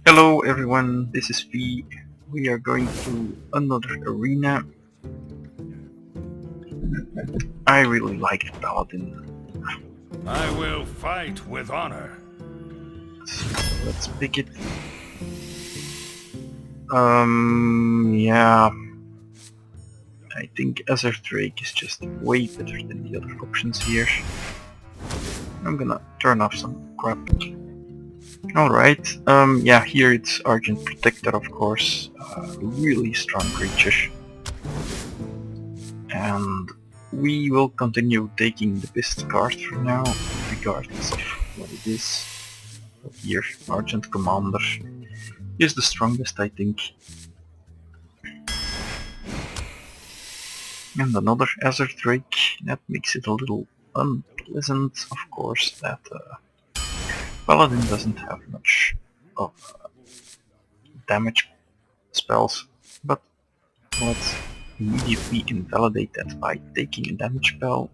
Hello everyone, this is V. We are going to another arena. I really like Paladin. I will fight with honor. So let's pick it. Yeah. I think Azure Drake is just way better than the other options here. I'm gonna turn off some crap. Alright, yeah, here it's Argent Protector, of course. Really strong creature. And we will continue taking the best card for now, regardless of what it is. But here, Argent Commander is the strongest, I think. And another Azure Drake, that makes it a little unpleasant, of course, that Paladin doesn't have much of damage spells, but let's immediately invalidate that by taking a damage spell.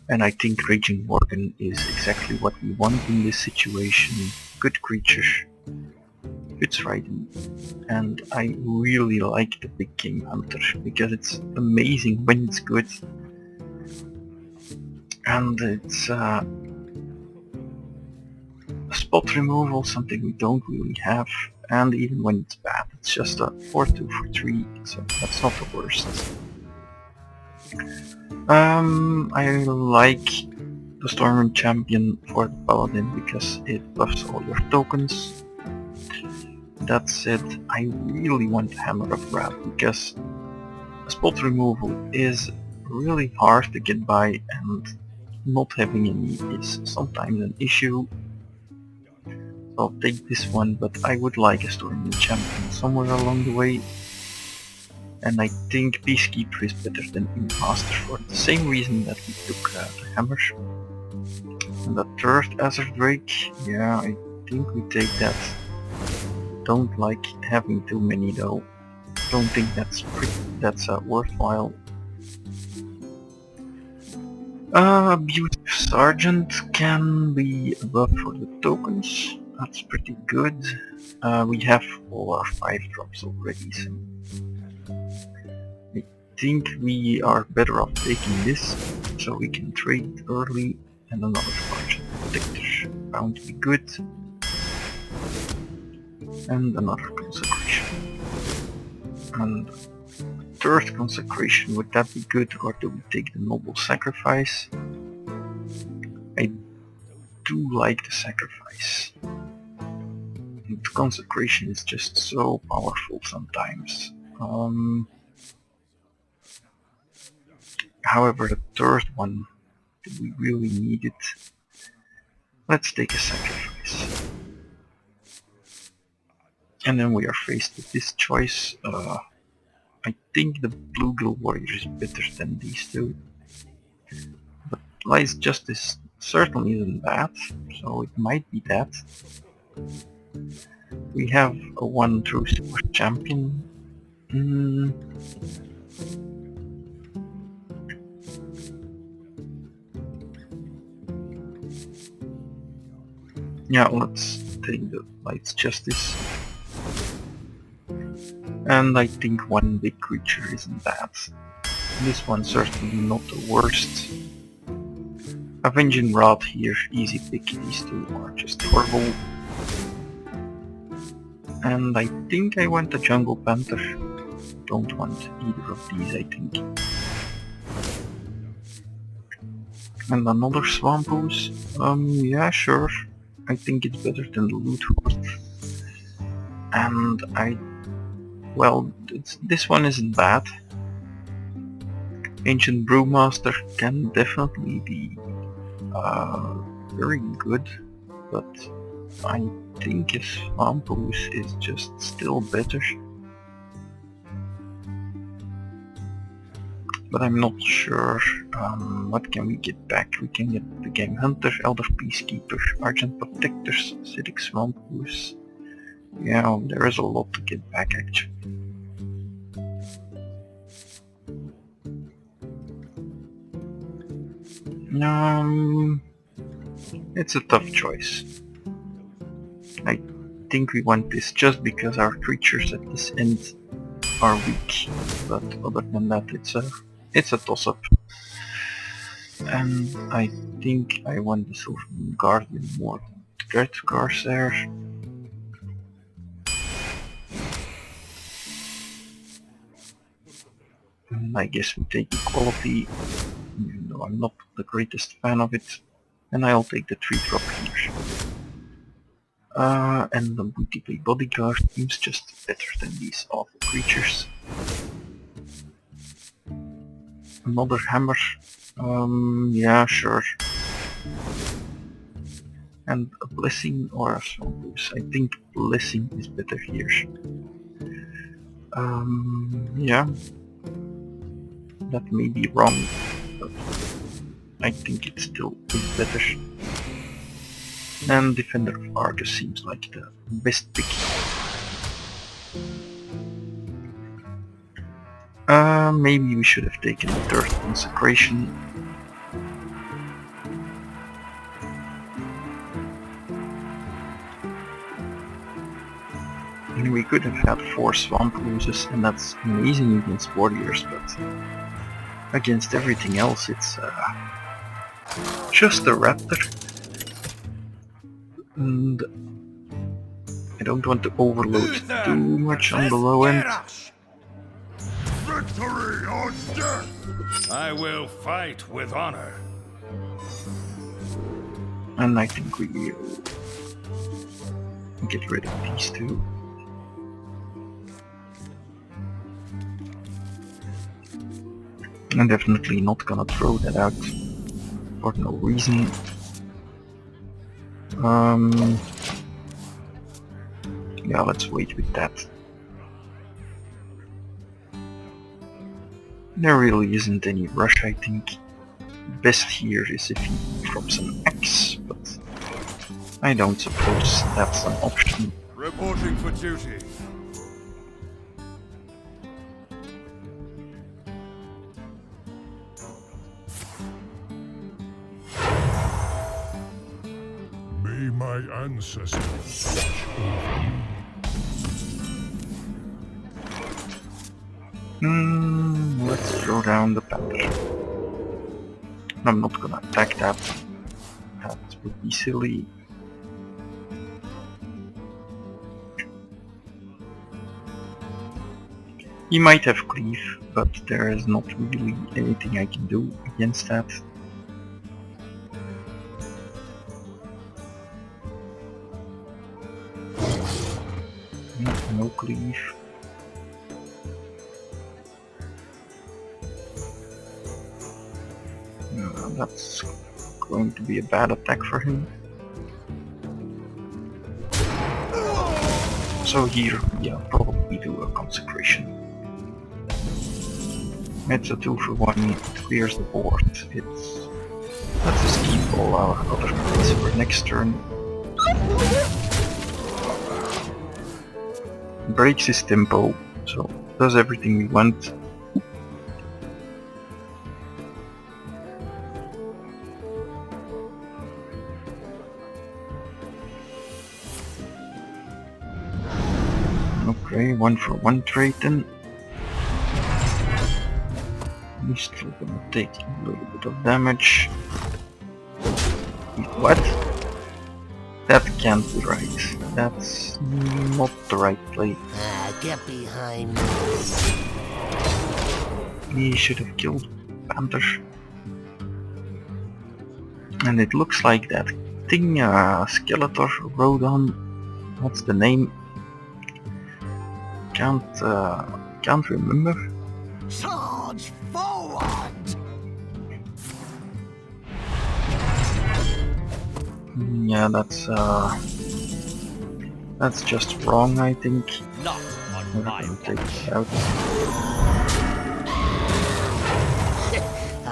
And I think Raging Worgen is exactly what we want in this situation. Good creature, fits right in. And I really like the Big Game Hunter, because it's amazing when it's good. And it's spot removal, something we don't really have. And even when it's bad, it's just a 4-2 for 3, so that's not the worst. I like the Stormwind Champion for the Paladin because it buffs all your tokens. That said, I really want Hammer of Wrath because spot removal is really hard to get by, and not having any is sometimes an issue. So I'll take this one, but I would like a Stormwind Champion somewhere along the way. And I think Peacekeeper is better than Master for the same reason that we took the Hammer. And the third Azure Drake, yeah, I think we take that. Don't like having too many though. Don't think that's worthwhile. Beauty Sergeant can be a buff for the tokens. That's pretty good. We have all our 5 drops already, so I think we are better off taking this, so we can trade it early. And another Argent Protector, bound to be good. And another Consecration. And third Consecration, would that be good, or do we take the Noble Sacrifice? I do like the Sacrifice. And the Consecration is just so powerful sometimes. However, the third one, do we really need it? Let's take a Sacrifice. And then we are faced with this choice. I think the Bluegill Warrior is better than these two. But Lies Justice certainly isn't bad, so it might be that. We have a 1 true super champion. Yeah, let's take the Lights Justice. And I think 1 big creature isn't bad. This one certainly not the worst. Avenging Rod here, easy pick, these two are just horrible. And I think I want a Jungle Panther. Don't want either of these, I think. And another Swamp Ooze. Yeah, sure. I think it's better than the Loot Horde. And well, this one isn't bad. Ancient Brewmaster can definitely be very good, but I think his Swamp Ooze is just still better. But I'm not sure. What can we get back? We can get the Game Hunter, Elder Peacekeeper, Argent Protectors, Acidic Swamp Ooze, Yeah, there is a lot to get back actually. It's a tough choice. I think we want this just because our creatures at this end are weak, but other than that it's a toss-up. And I think I want the Silver Guardian more than the Great Corsair. And I guess we take equality, even though I'm not the greatest fan of it. And I'll take the 3-drop here. And the multiplayer bodyguard seems just better than these awful creatures. Another hammer. Yeah, sure. And a blessing or a swampus. I think blessing is better here. Yeah. That may be wrong, but I think it still is better. And Defender of Argus seems like the best pick. Maybe we should have taken the third consecration. And we could have had 4 swamp loses, and that's amazing against warriors, but against everything else it's just a raptor. And I don't want to overload too much on the low end. Victory or death! I will fight with honor. And I think we will get rid of these two. I'm definitely not gonna throw that out for no reason. Yeah, let's wait with that. There really isn't any rush, I think. Best here is if he drops an axe, but I don't suppose that's an option. Reporting for duty. May my ancestors watch over you. Let's throw down the panther. I'm not gonna attack that. That would be silly. He might have cleave, but there is not really anything I can do against that. No cleave. That's going to be a bad attack for him. So here, yeah, probably do a consecration. It's a 2-for-1, it clears the board. Let's just keep all our other cards for next turn. Breaks his tempo, so does everything we want. Okay, 1-for-1 trade then. He's still gonna take a little bit of damage. What? That can't be right. That's not the right play. Get behind me. He should have killed Panther. And it looks like that thing Skeletor rode on. What's the name? Can't remember. Charge forward! Yeah, that's just wrong, I think. Not on my Take it out.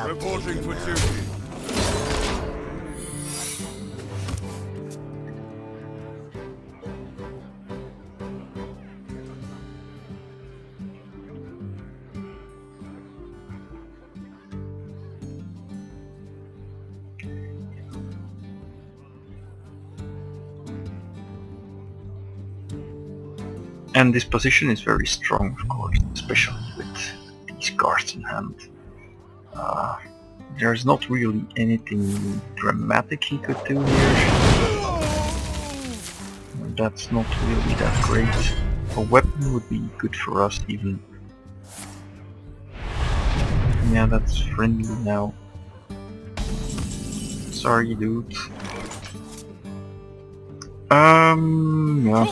Reporting for duty. And this position is very strong, of course, especially with these cards in hand. There's not really anything dramatic he could do here. That's not really that great. A weapon would be good for us even. Yeah, that's friendly now. Sorry, dude. Yeah.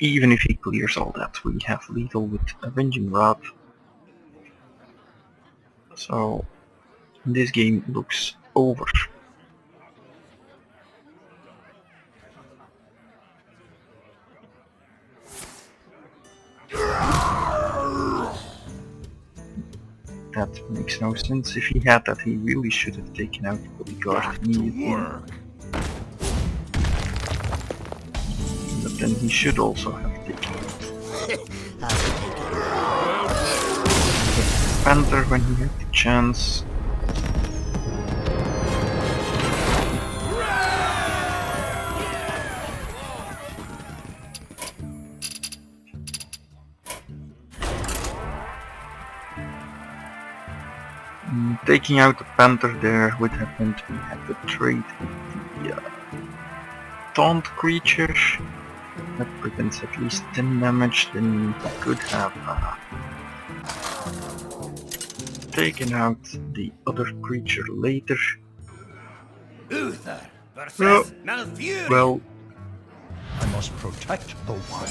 Even if he clears all that, we have lethal with Avenging Rod. So this game looks over. That makes no sense. If he had that, he really should have taken out the bodyguard immediately. But then he should also have taken out the Panther when he had the chance. Taking out the Panther there would have meant we had to trade with the Taunt creature. That prevents at least 10 damage, then we could have taken out the other creature later. Uther versus Malfurion. Well, I must protect the wild.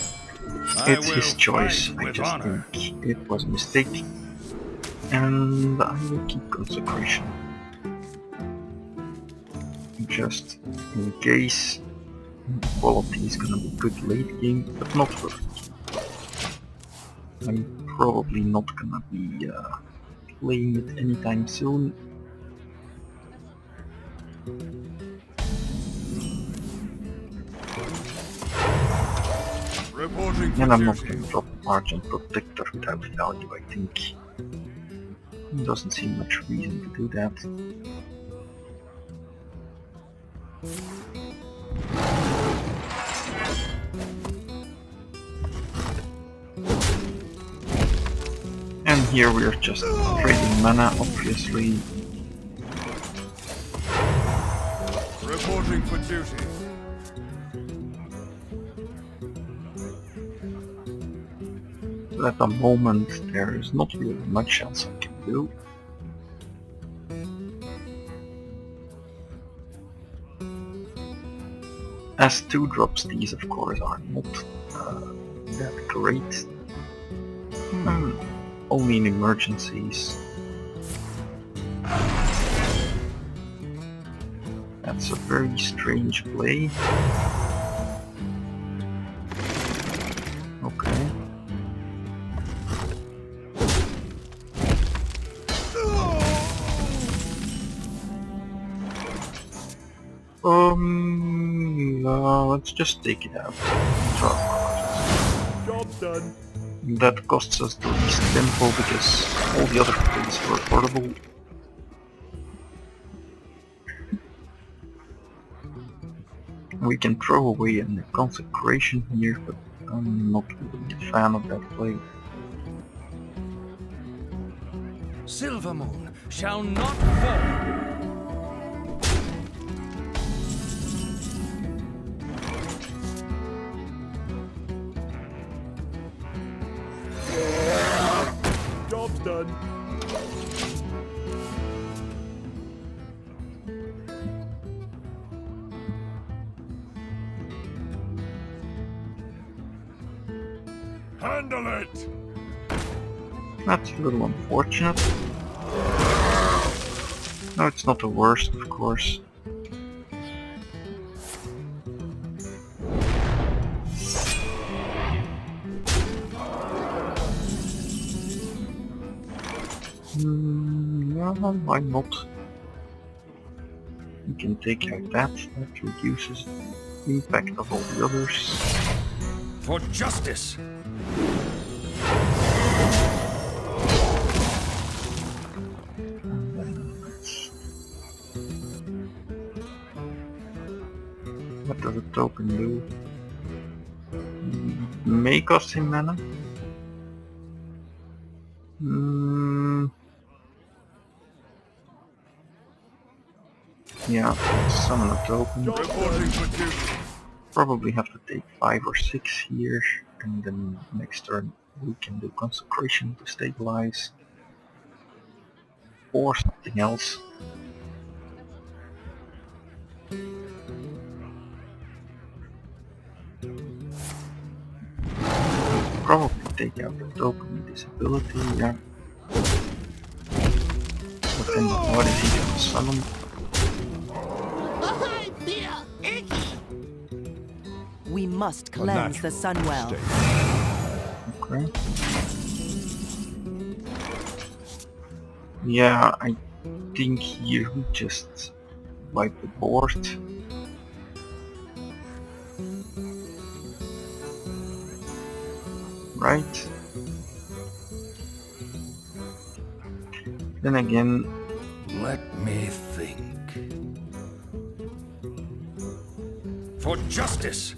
it's his choice. I just think it was a mistake. And I will keep Consecration. Just in case. Quality is gonna be good late game, but not early. I'm probably not gonna be playing it anytime soon. And I'm not gonna drop Argent Protector without value, I think. Doesn't seem much reason to do that. And here we're just trading mana, obviously. Reporting for duty. But at the moment there is not really much else I can do. As 2-drops, these of course are not that great. Only in emergencies. That's a very strange play. Okay. Let's just take it out. Job done. That costs us the least tempo because all the other plays were horrible. We can throw away the Consecration here, but I'm not really a fan of that play. Silvermoon shall not fall. Job's done. Handle it! That's a little unfortunate. No, it's not the worst, of course. Yeah, why not? We can take out that reduces the impact of all the others. For justice! And then What does a token do? May cost him mana? Yeah, summon a token. Reporting for duty. Probably have to take 5 or 6 here, and then next turn we can do Consecration to stabilize. Or something else. Probably take out the token disability, yeah. But then what is he gonna summon? I feel icky. We must cleanse the Sunwell. Okay. Yeah, I think here we just wipe the board. Right. Then again, Let me think. For justice!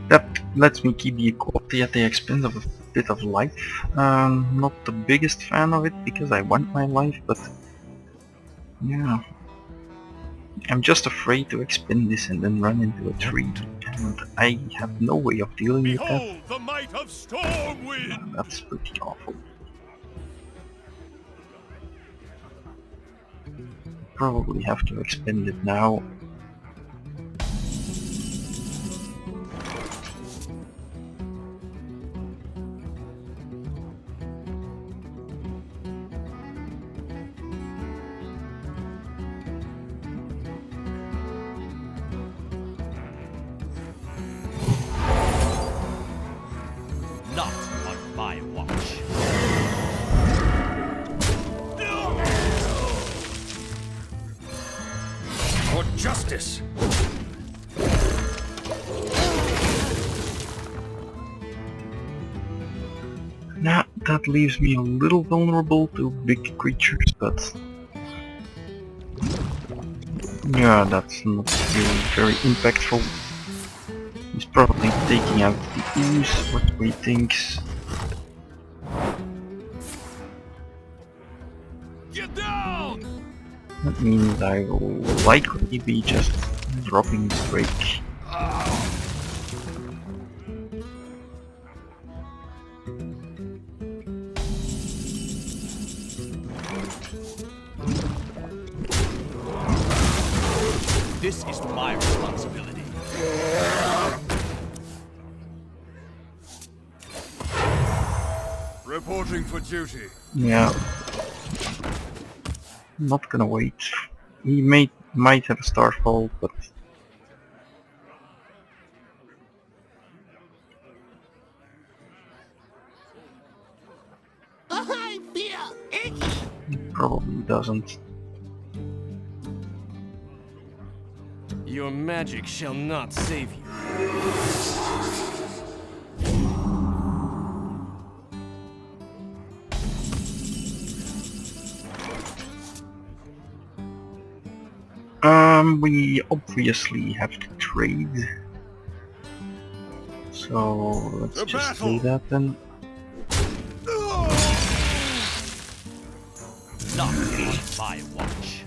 that lets me keep the equality at the expense of a bit of life. Not the biggest fan of it because I want my life, but yeah. I'm just afraid to expend this and then run into a tree, and I have no way of dealing with that. Behold the might of Stormwind! That's pretty awful. Probably have to expend it now. Not on my watch. For justice! Nah, that leaves me a little vulnerable to big creatures, but yeah, that's not really very impactful. He's probably taking out the ooze, what he thinks. Get down! That means I will likely be just dropping the break. This is my responsibility. Reporting for duty. Yeah. Not gonna wait. He might have a Starfall, but I feel icky. he probably doesn't. Your magic shall not save you. We obviously have to trade. So let's The just battle! do that then. Not on my watch.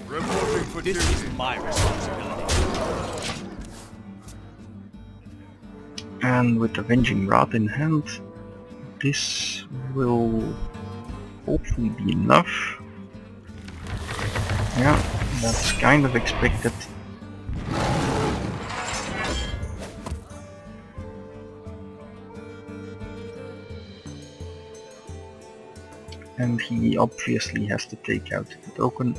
Reporting for This duty. is my responsibility. And with Avenging Rod in hand, this will hopefully be enough. Yeah, that's kind of expected. And he obviously has to take out the token.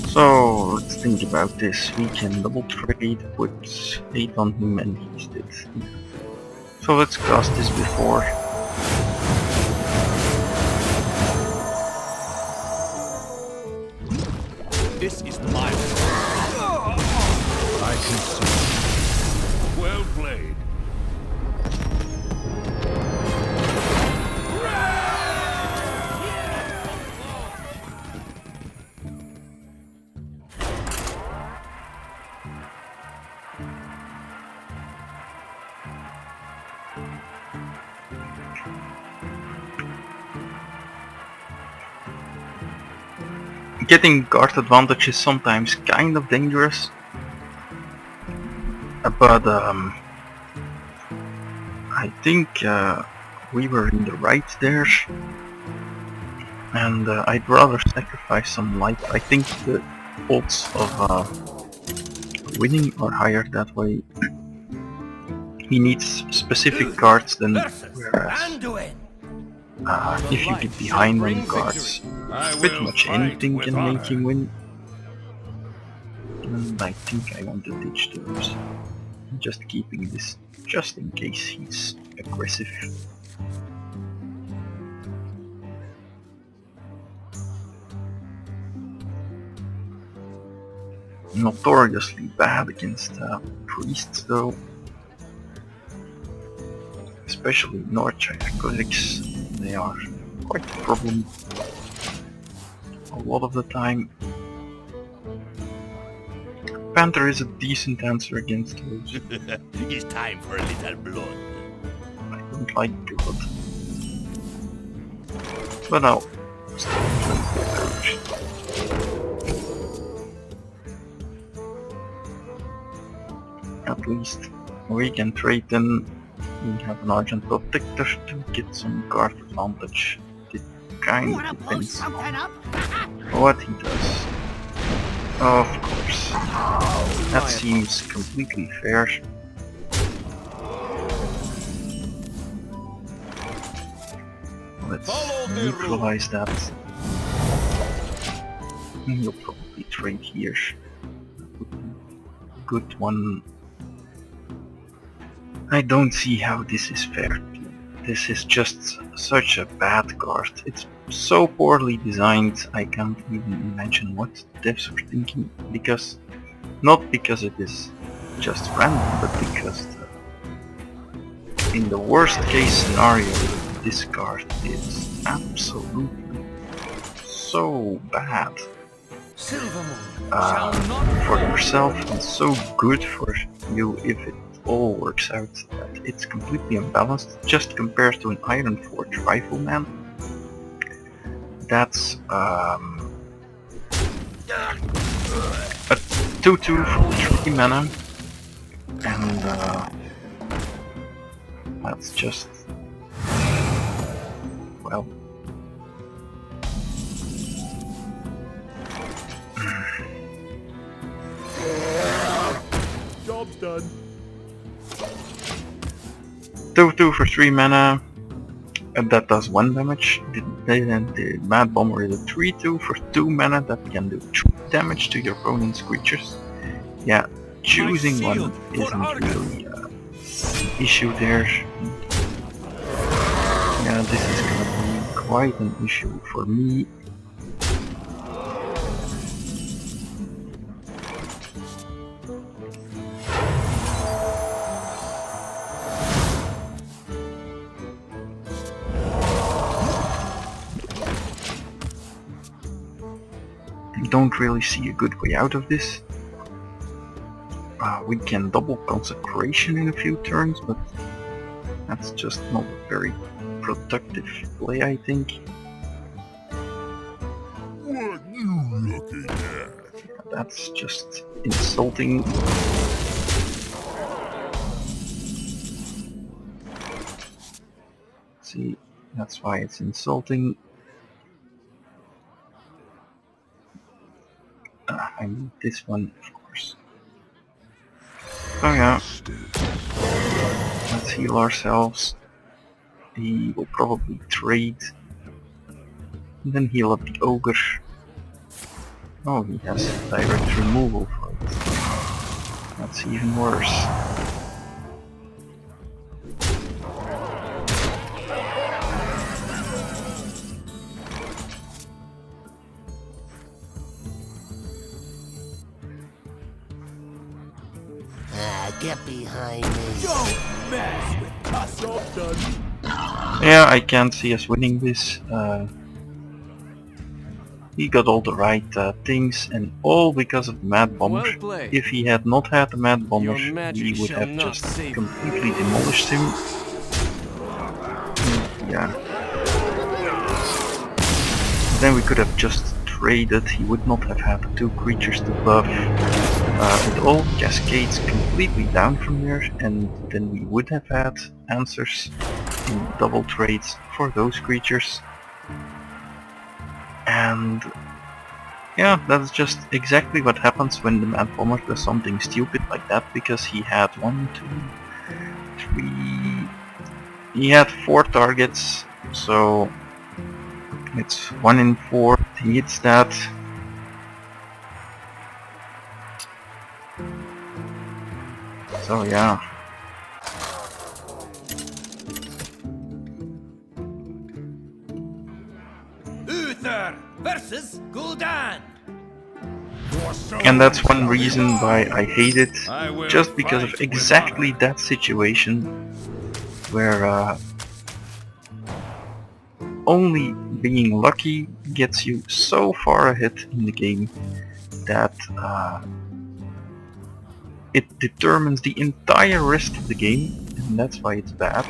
So let's think about this. We can double trade, put 8 on him and he's dead. So let's cast this before. This is my I can see. Well played. Getting guard advantage is sometimes kind of dangerous, but I think we were in the right there, and I'd rather sacrifice some life. I think the odds of winning are higher that way. He needs specific cards than whereas if you get behind on cards, pretty much anything can make him win. And I think I want to ditch those. I'm just keeping this just in case he's aggressive. Notoriously bad against priests though. Especially North Draconics, they are quite a problem a lot of the time. Panther is a decent answer against those. It's time for a little blood. I don't like blood. But I'll still play the coach. At least we can trade them. We have an Argent Protector to get some card advantage. It kind of depends on what he does. Of course. That seems completely fair. Let's neutralize that. He'll probably trade here. Good one. I don't see how this is fair. This is just such a bad card. It's so poorly designed, I can't even imagine what devs were thinking. Not because it is just random, but because in the worst case scenario, this card is absolutely so bad for yourself and so good for you if it all works out that it's completely unbalanced. Just compared to an Iron Forge Rifleman, that's a 2/2 for 3 mana, and that's just, well, Job's done. 2/2 for 3 mana, and that does 1 damage. The Mad Bomber is a 3/2 for 2 mana that can do 3 damage to your opponent's creatures. Yeah, choosing one isn't really an issue there. Yeah, this is gonna be quite an issue for me. Don't really see a good way out of this. We can double Consecration in a few turns, but that's just not a very productive play, I think. What you looking at? That's just insulting. See, that's why it's insulting. I need this one, of course. So yeah, let's heal ourselves. He will probably trade. And then heal up the ogre. Oh, he has direct removal for it. That's even worse. Get behind me. Don't mess with Castle Done. Yeah, I can't see us winning this. He got all the right things, and all because of the Mad Bomber. Well played. If he had not had the Mad Bomber, Your magic we would shall have not just save completely demolished him. Yeah. Then we could have just traded. He would not have had the 2 creatures to buff. It all cascades completely down from there, and then we would have had answers in double trades for those creatures. And yeah, that's just exactly what happens when the Mad Bomber does something stupid like that, because he had 1, 2, 3... He had 4 targets, so it's 1 in 4, he hits that. So yeah. Uther versus Gul'dan. And that's one reason why I hate it, I will just because of fight with exactly honor. that situation, where only being lucky gets you so far ahead in the game that it determines the entire rest of the game, and that's why it's bad.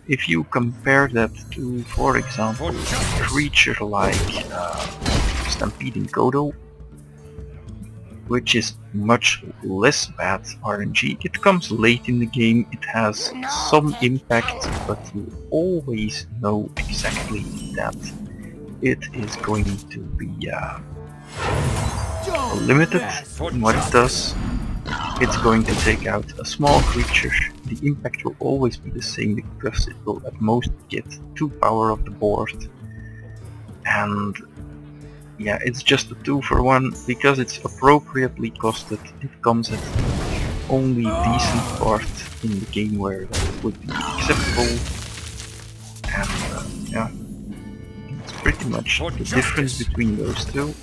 If you compare that to, for example, a creature like Stampeding Kodo, which is much less bad RNG. It comes late in the game, it has some impact, but you always know exactly that it is going to be limited in what it does. It's going to take out a small creature. The impact will always be the same because it will at most get 2 power of the board. And yeah, it's just a 2 for 1, because it's appropriately costed. It comes at only decent part in the game where that would be acceptable. And yeah, it's pretty much the difference between those two.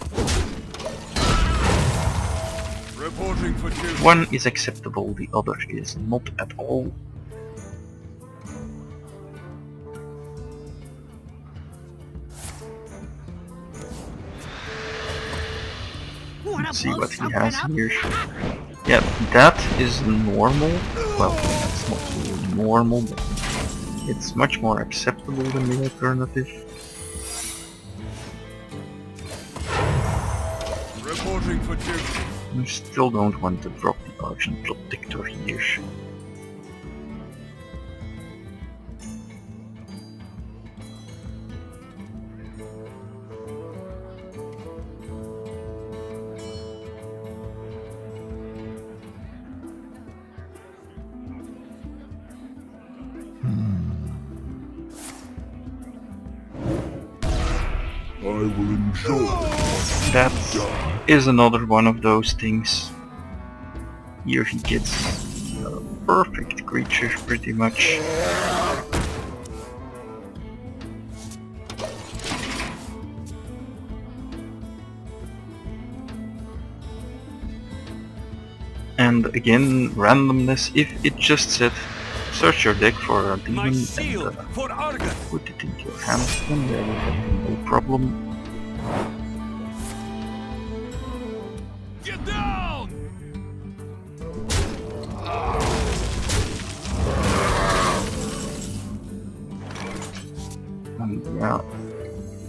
Reporting for duty. One is acceptable, the other is not at all. Let's see what he has here. Yeah, that is normal. Well, that's not really normal, but it's much more acceptable than the alternative. Reporting for duty. I still don't want to drop the Argent Protector here. I will enjoy. That is another one of those things. Here he gets a perfect creature, pretty much. And again, randomness. If it just said search your deck for a My demon seal and for Argus. put it into your hand, then there would have been no problem. Get down! And yeah,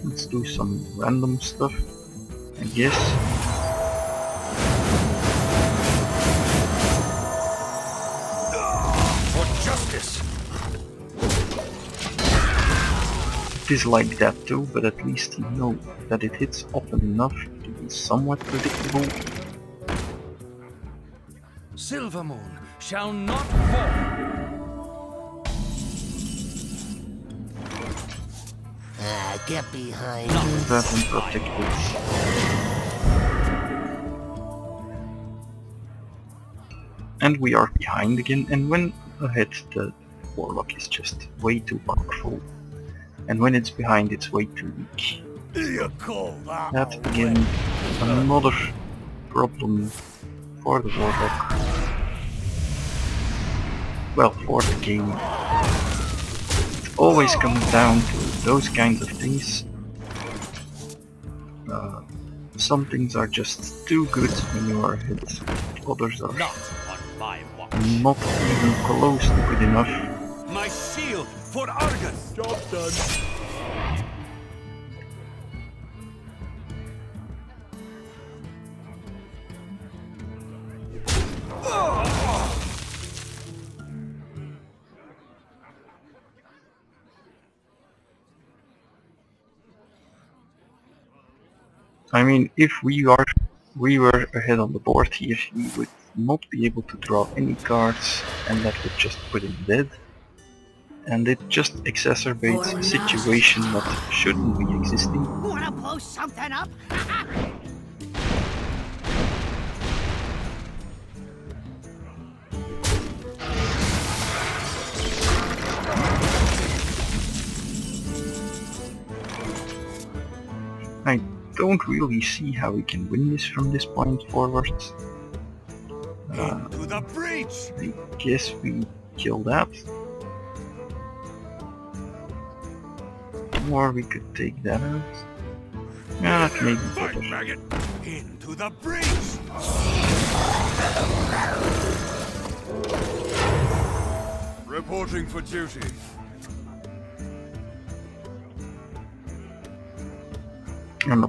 let's do some random stuff, I guess. For justice. It is like that too, but at least you know that it hits often enough to be somewhat predictable. Silver Moon shall not fall. Get behind Do me. that and protect it. And we are behind again, and when ahead the Warlock is just way too powerful. And when it's behind it's way too weak. You call that That a again, another problem for the Warlock. Well, for the game. It always comes down to those kinds of things. Some things are just too good when you are ahead. Others are Not on my watch. not even close to good enough. My shield for Argus. Job done. I mean, if we were ahead on the board here, he would not be able to draw any cards, and that would just put him dead. And it just exacerbates a situation that shouldn't be existing. Wanna blow something up? I don't really see how we can win this from this point forward. Into the breach. I guess we kill that. Or we could take that out. Yeah, that may be Fight, better. maggot. Into the breach. Reporting for duty. And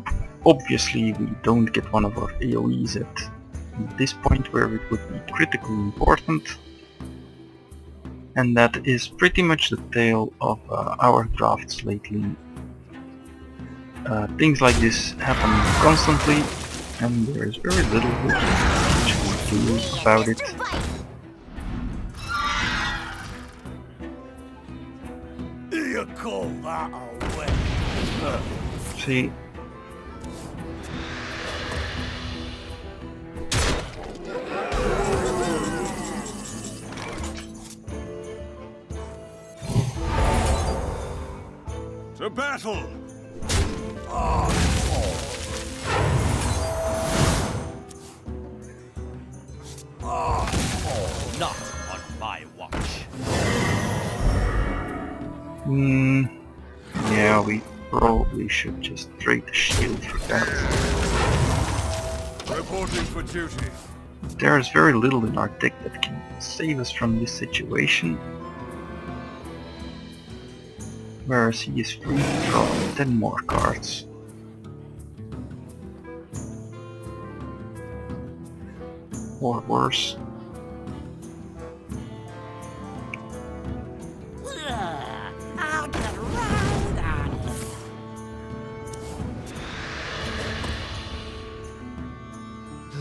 obviously we don't get one of our AoEs at this point where it would be critically important. And that is pretty much the tale of our drafts lately. Things like this happen constantly, and there is very little we can actually do about it. You call that a win? See, To battle! Not on my watch. yeah, we probably should just trade the shield for that. Reporting for duty. There is very little in our deck that can save us from this situation. Whereas he is free to draw 10 more cards. Or worse. I'll get right on it.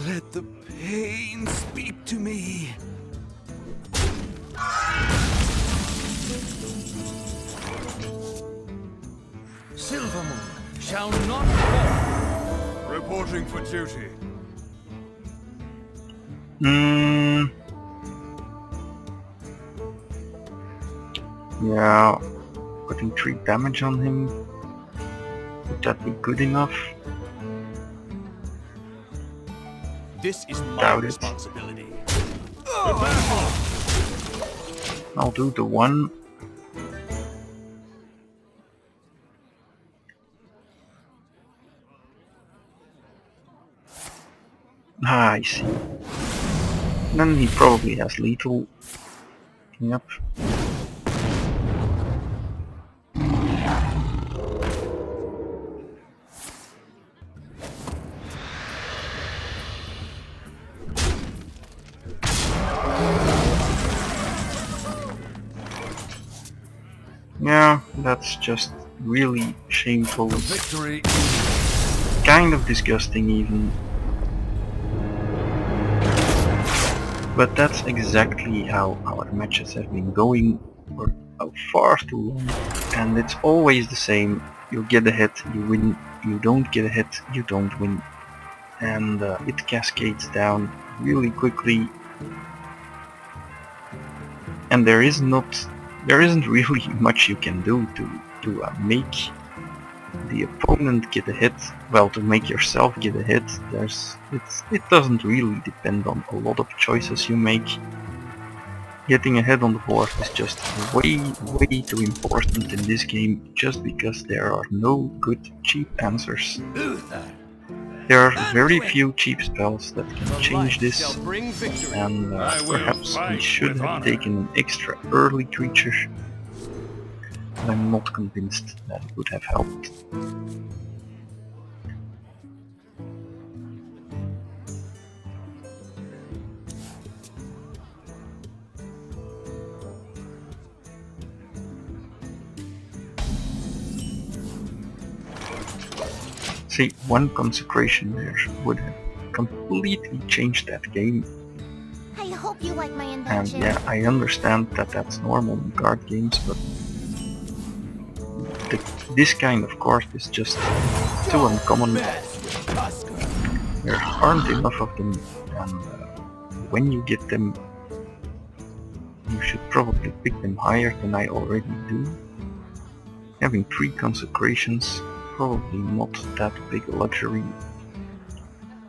Let the pain speak to me. Silver Moon shall not fall. Reporting for duty. Yeah, putting 3 damage on him. Would that be good enough? This is my Doubt it. responsibility. I'll do the 1. Ah, I see. Then he probably has lethal. Yep. Yeah, that's just really shameful. Victory. Kind of disgusting even. But that's exactly how our matches have been going for far too long, and it's always the same. You get a hit, you win. You don't get a hit, you don't win. And it cascades down really quickly. And there isn't really much you can do to make the opponent get a hit. Well, to make yourself get a hit, it doesn't really depend on a lot of choices you make. Getting a hit on the board is just way too important in this game, just because there are no good cheap answers. There are very few cheap spells that can change this, and perhaps we should have taken an extra early creature, but I'm not convinced that it would have helped. See, one consecration there would have completely changed that game. I hope you like my And invention. yeah, I understand that that's normal in card games, but this kind of card is just too uncommon. There aren't enough of them, and when you get them, you should probably pick them higher than I already do. Having 3 consecrations, probably not that big a luxury,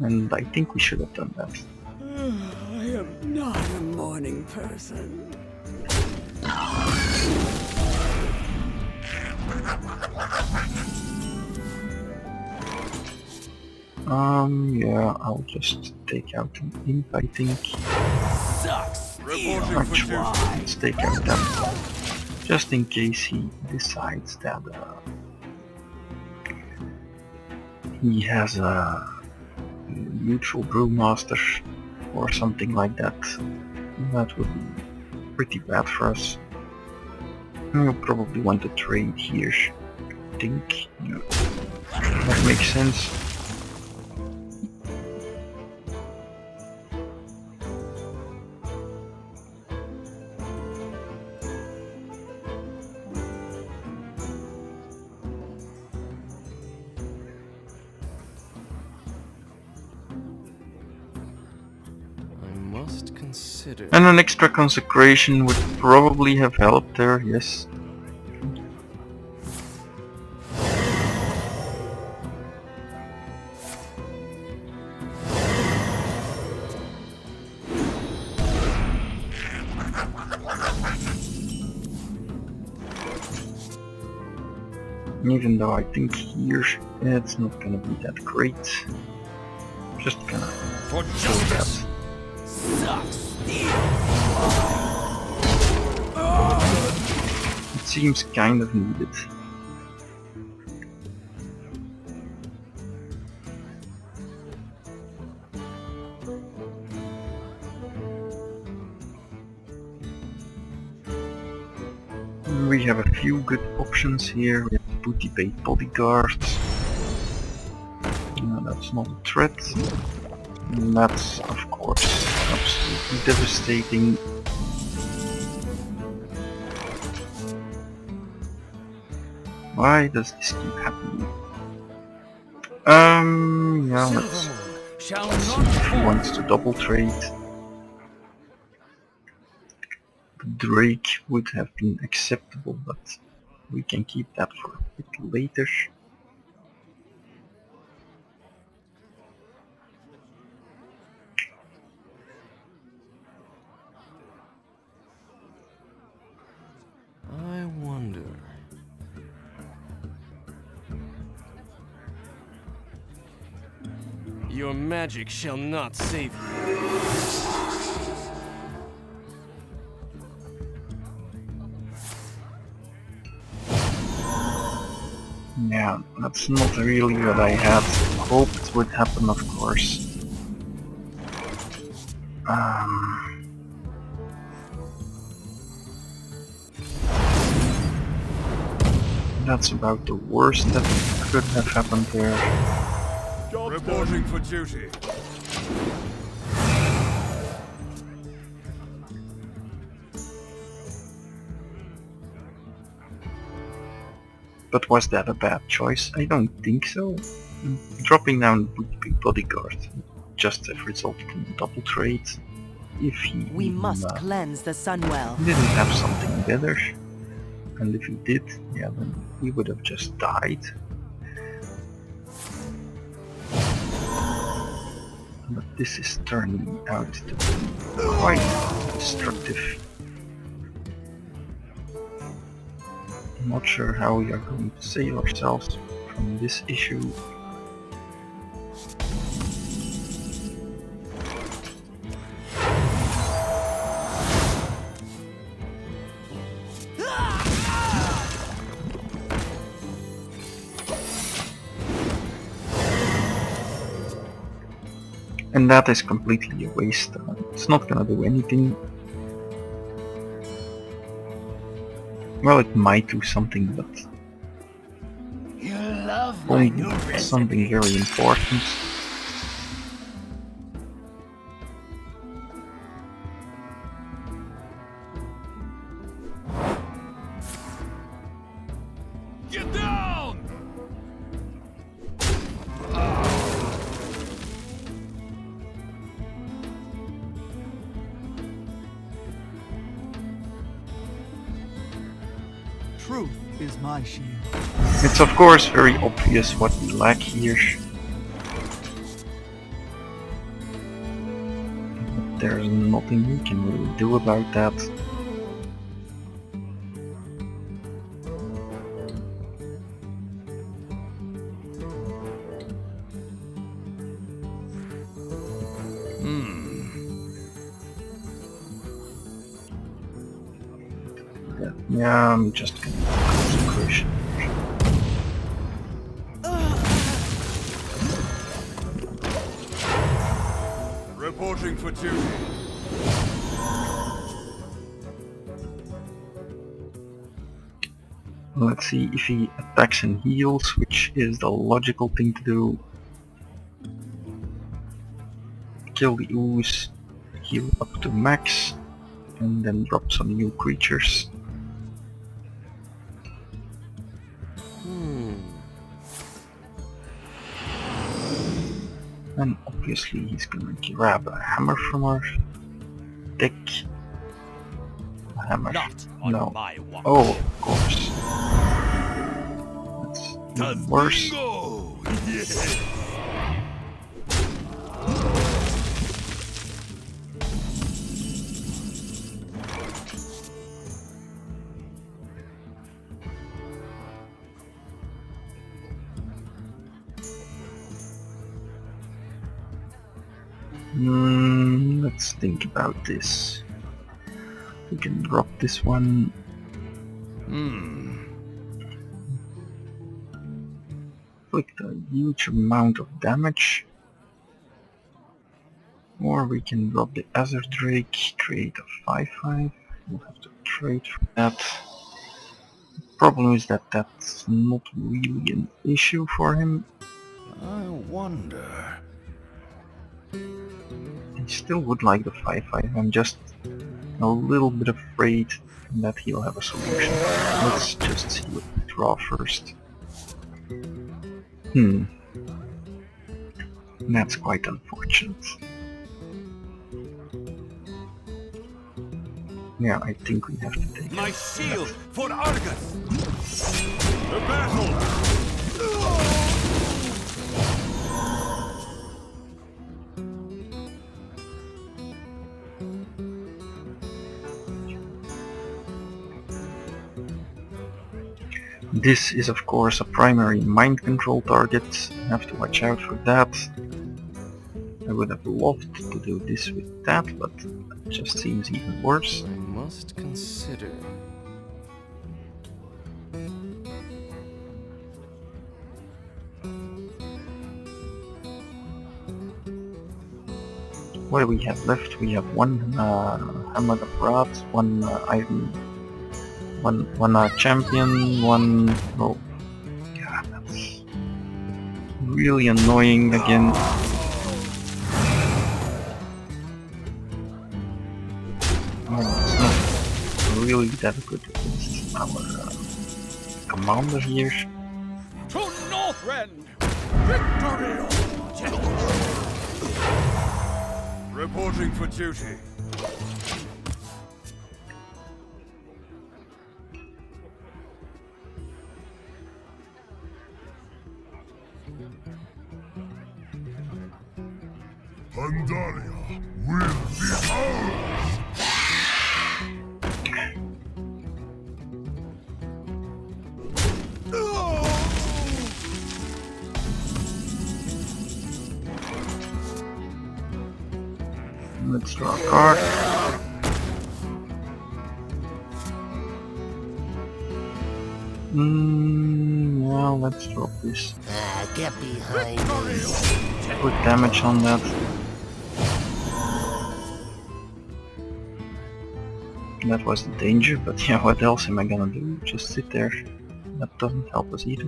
and I think we should have done that. I am not a morning person. Yeah, I'll just take out an imp, I think. Actually, let's take out that, just in case he decides that he has a neutral brewmaster or something like that. That would be pretty bad for us. We'll probably want to trade here, I think. Yeah. That makes sense. And an extra consecration would probably have helped there, yes. Even though I think here it's not gonna be that great. Just gonna do that. It seems kind of needed. We have a few good options here. We have booty bait bodyguards. No, that's not a threat. And that's, of course, absolutely devastating. Why does this keep happening? Yeah, let's see if he wants to double trade. The Drake would have been acceptable, but we can keep that for a bit later. I wonder. Your magic shall not save you. Yeah, that's not really what I had hoped would happen, of course. That's about the worst that could have happened there. Reporting for duty. But was that a bad choice? I don't think so. Dropping down Would-Be Bodyguard just have resulted in a double trade if he We must cleanse the Sunwell. didn't have something better. And if he did, yeah, then he would have just died. But this is turning out to be quite destructive. I'm not sure how we are going to save ourselves from this issue. And that is completely a waste. It's not gonna do anything. Well, it might do something, but You love my new recipe. something very important. Get down! Truth is my shield. It's of course very obvious what we lack here. But there's nothing we can really do about that. Yeah, I'm just gonna concentration. Reporting for duty. Let's see if he attacks and heals, which is the logical thing to do. Kill the ooze, heal up to max, and then drop some new creatures. And obviously he's gonna grab a hammer from our deck. A hammer. Not on No. my watch. Oh, of course. That's even worse. Go! Yes! Let's think about this. We can drop this one. Inflict a huge amount of damage. Or we can drop the Azure Drake, create a 5/5. We'll have to trade for that. The problem is that that's not really an issue for him. I wonder. I still would like the 5/5. I'm just a little bit afraid that he'll have a solution. Let's just see what we draw first. That's quite unfortunate. Yeah, I think we have to take My it. shield for Argus! The battle! This is of course a primary mind control target. Have to watch out for that. I would have loved to do this with that, but it just seems even worse. I must consider. What do we have left? We have one Hammer of Wrath, one Iron, one champion, one. Oh, yeah, that's really annoying again. Oh, it's not really that good against our commander here. To Northrend! Victory! Reporting for duty. Pandaria will be ours! Let's draw a card. Well, let's drop this. Get behind me. Put damage on that. That was the danger, but yeah, what else am I gonna do? Just sit there. That doesn't help us either.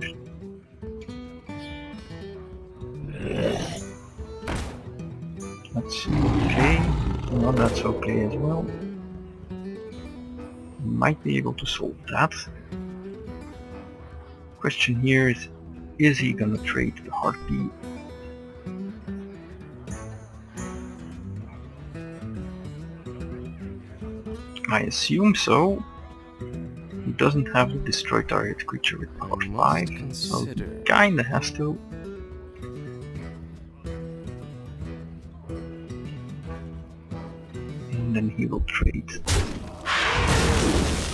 That's okay. Well, that's okay as well. Might be able to solve that. Question here is he gonna trade the Harpy? I assume so. He doesn't have the destroy target creature with power 5, so he kinda has to. And then he will trade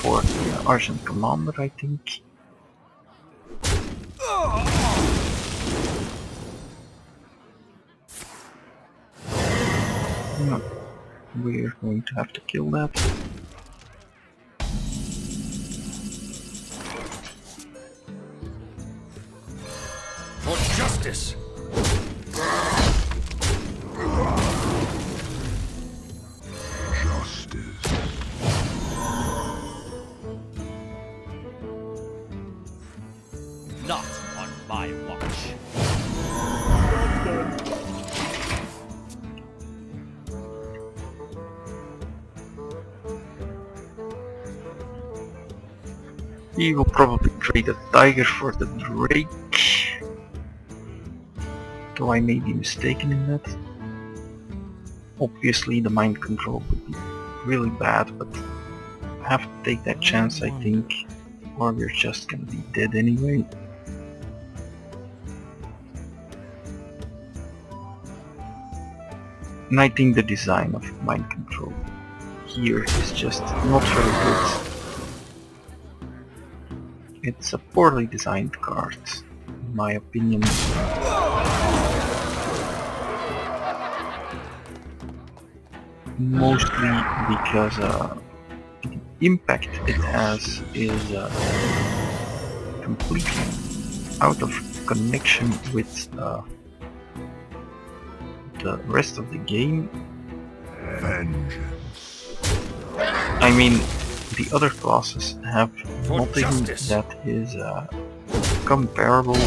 for the Argent Commander, I think. No, we're going to have to kill that. For justice! Not on my watch. He will probably trade a tiger for the Drake. Though I may be mistaken in that. Obviously the mind control would be really bad, but I have to take that chance, I think, or we're just gonna be dead anyway. And I think the design of mind control here is just not very good. It's a poorly designed card, in my opinion. Mostly because the impact it has is completely out of connection with the rest of the game. Vengeance. I mean, the other classes have For nothing justice. that is comparable.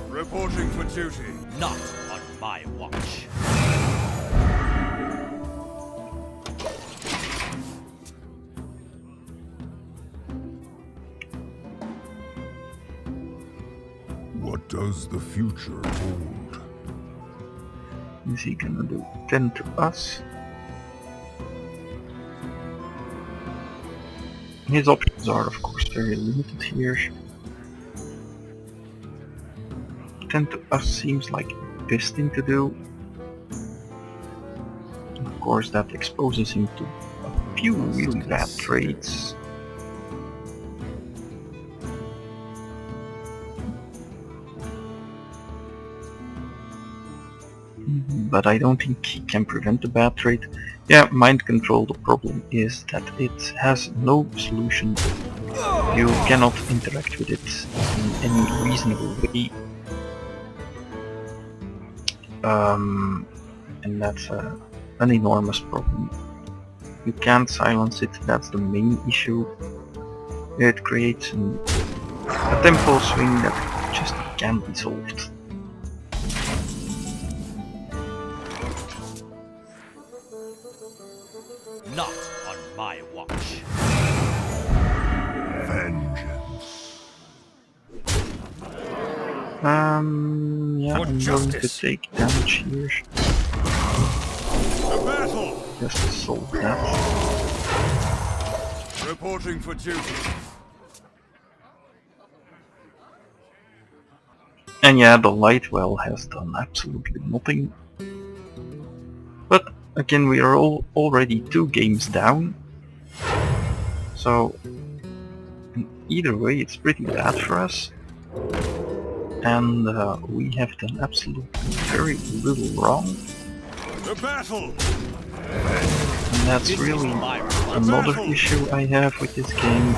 Reporting for duty. Not on my watch. What does the future hold? Is he gonna do 10 to us? His options are of course very limited here. 10 to us seems like the best thing to do. Of course that exposes him to a few really bad trades. But I don't think he can prevent a bad trade. Yeah, mind control, the problem is that it has no solution. You cannot interact with it in any reasonable way. And that's an enormous problem. You can't silence it, that's the main issue. It creates a tempo swing that just can't be solved. Not on my watch. Yeah, I'm going to take damage here. To battle! Just to solve that. Reporting for duty. And yeah, the light well has done absolutely nothing. But again, we are already 2 games down. So either way, it's pretty bad for us. And we have done absolutely very little wrong. To battle! And that's really another issue I have with this game.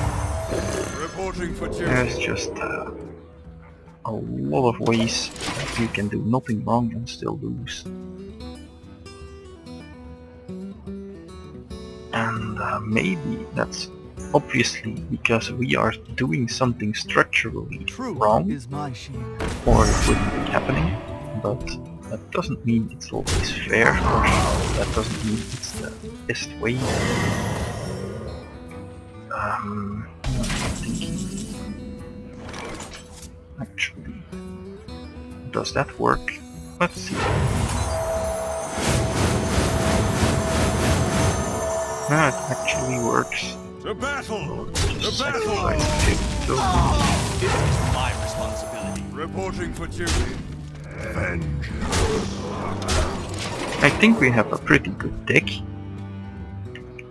Reporting for duty. There's just a lot of ways that you can do nothing wrong and still lose. And maybe that's obviously because we are doing something structurally wrong, or it wouldn't be happening, but that doesn't mean it's always fair, or that doesn't mean it's the best way. I'm thinking, actually, does that work? Let's see. That actually works. To battle! Just To battle! sacrifice 2 tokens. This is my responsibility. Reporting for duty. I think we have a pretty good deck.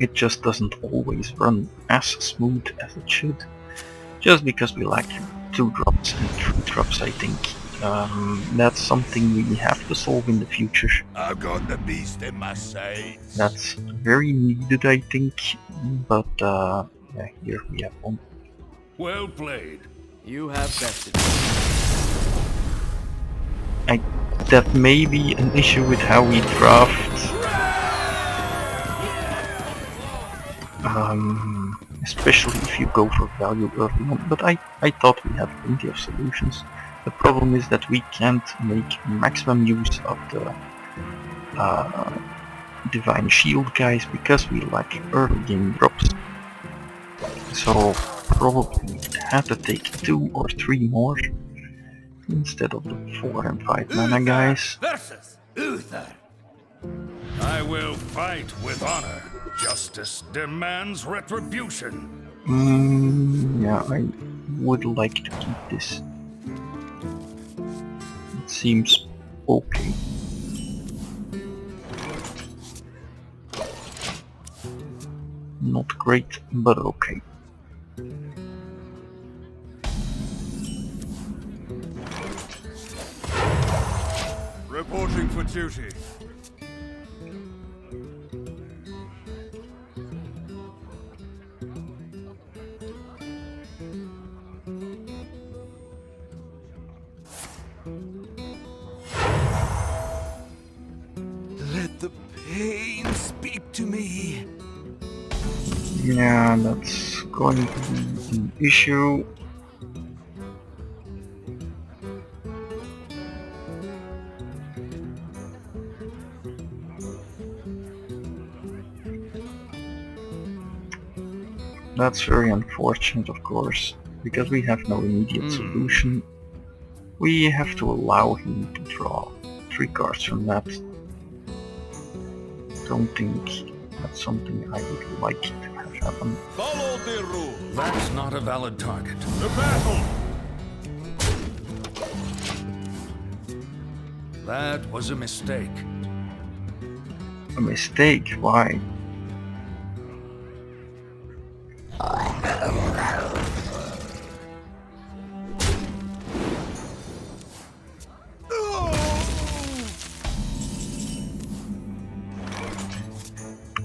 It just doesn't always run as smooth as it should. Just because we lack 2 drops and 3 drops, I think. That's something we have to solve in the future. I've got the beast in my sights. That's very needed, I think. But yeah, here we have one. Well played. You have bested. That may be an issue with how we draft. Especially if you go for value early on, but I thought we had plenty of solutions. The problem is that we can't make maximum use of the Divine Shield guys because we lack early game drops. So probably had to take 2 or 3 more instead of the 4 and 5 mana guys. Versus Uther. I will fight with honor. Justice demands retribution. Yeah, I would like to keep this. It seems okay. Not great, but okay. Reporting for duty. Let the pain speak to me. Yeah, that's going to be an issue. That's very unfortunate, of course, because we have no immediate solution. We have to allow him to draw 3 cards from that. Don't think that's something I would like to have happen. Follow the rule. That's not a valid target. To battle. That was a mistake. A mistake? Why?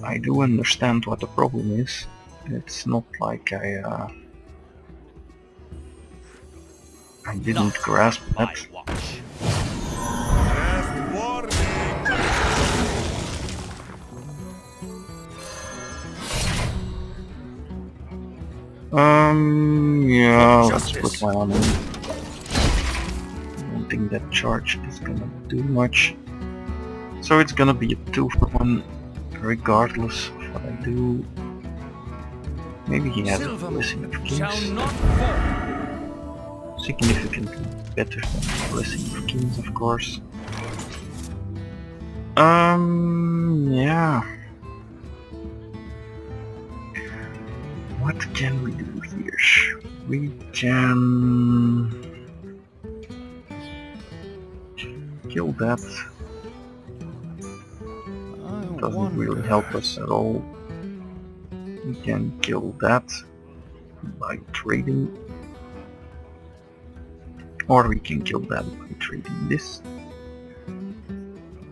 I do understand what the problem is. It's not like I didn't grasp that. Last warning. Yeah, let's put my on in. I don't think that charge is gonna do much. So it's gonna be a 2-for-1, regardless of what I do. Maybe he has a Blessing of Kings. significantly better than Blessing of Kings, of course. Yeah. What can we do here? We can kill that. Doesn't really help us at all. We can kill that by trading. Or we can kill that by trading this.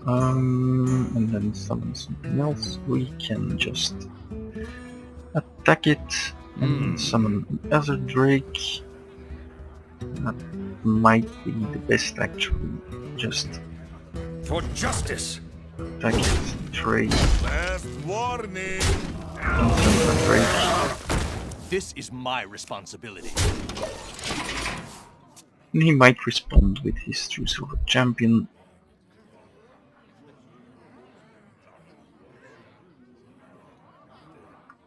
And then summon something else. We can just attack it and summon an Ether Drake. That might be the best actually. Just For justice! attack it, trade, Last warning. and summon a Drake. This is my responsibility. And he might respond with his True Silver Champion.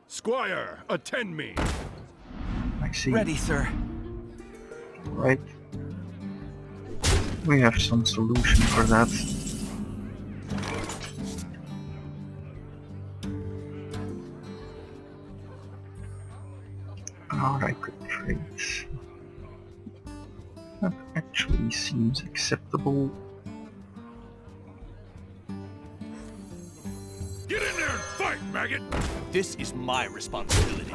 Squire, attend me! I see. Ready, sir. Right. We have some solution for that. Or I could trade. That actually seems acceptable. Get in there and fight, maggot! This is my responsibility.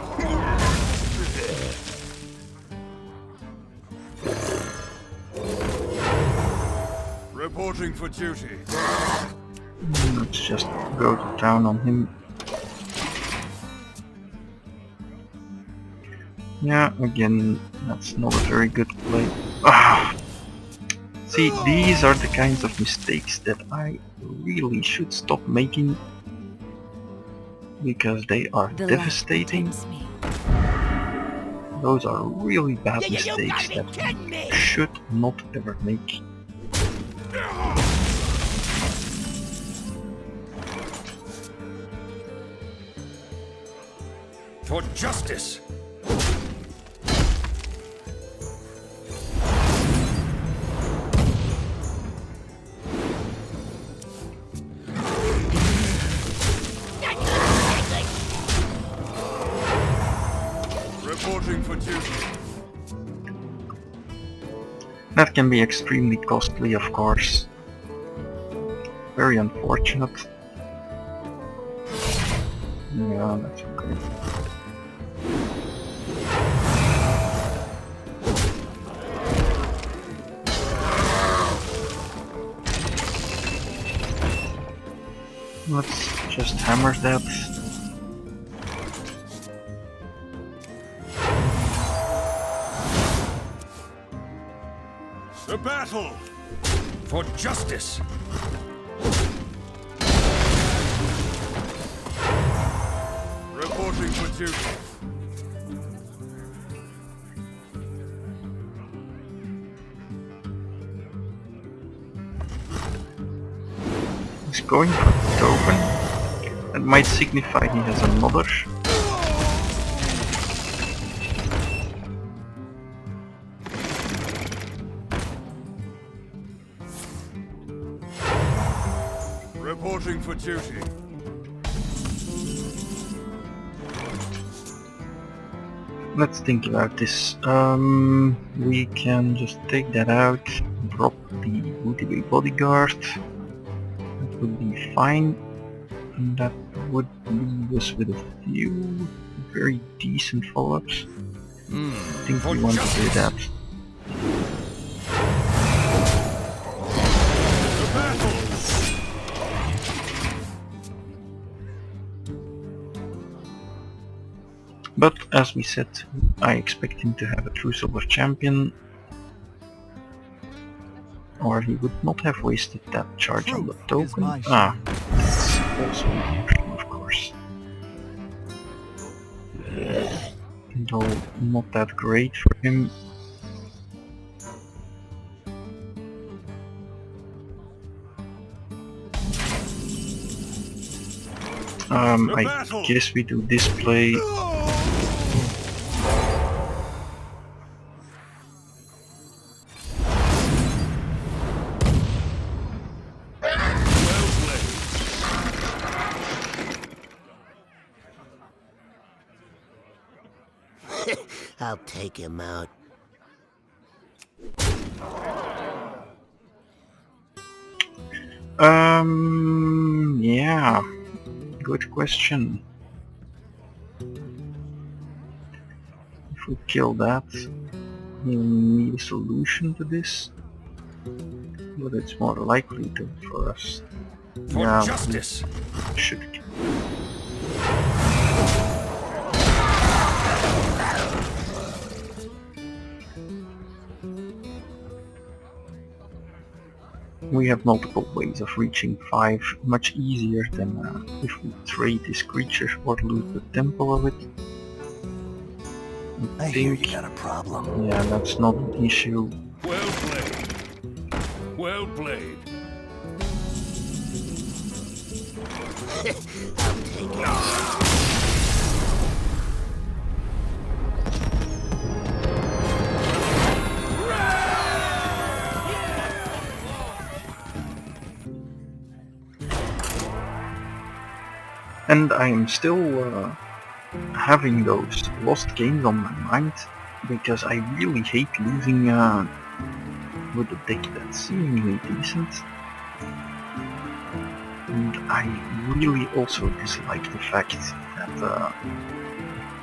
Reporting for duty. Let's just go to town on him. Yeah, again, that's not a very good play. Ah. See, these are the kinds of mistakes that I really should stop making. Because they are The light devastating. tempts me. Those are really bad You gotta mistakes be that kidding me! you should not ever make. For justice! Reporting for duty. That can be extremely costly, of course. Very unfortunate. Yeah, that's okay. Let's just hammer that. The battle! For justice! Reporting for duty. He's going for the token. That might signify he has another. Reporting for duty. Let's think about this. We can just take that out, drop the Booty Bodyguard. That would be fine. And that would leave us with a few very decent follow-ups. I think we want to do that. The battle! But as we said, I expect him to have a True Silver Champion. Or he would not have wasted that charge on the Truth is token. my That's also an option, of course. Though not that great for him. I guess we do this play. I'll take him out. Yeah, good question. If we kill that, we need a solution to this, but it's more likely to for us. For Yeah, justice! we should. We have multiple ways of reaching 5, much easier than if we trade this creature or loot the temple of it. I hear you got a problem. Yeah, that's not an issue. Well played. Well played. I'll take it. And I am still having those lost games on my mind, because I really hate losing with a deck that's seemingly decent. And I really also dislike the fact that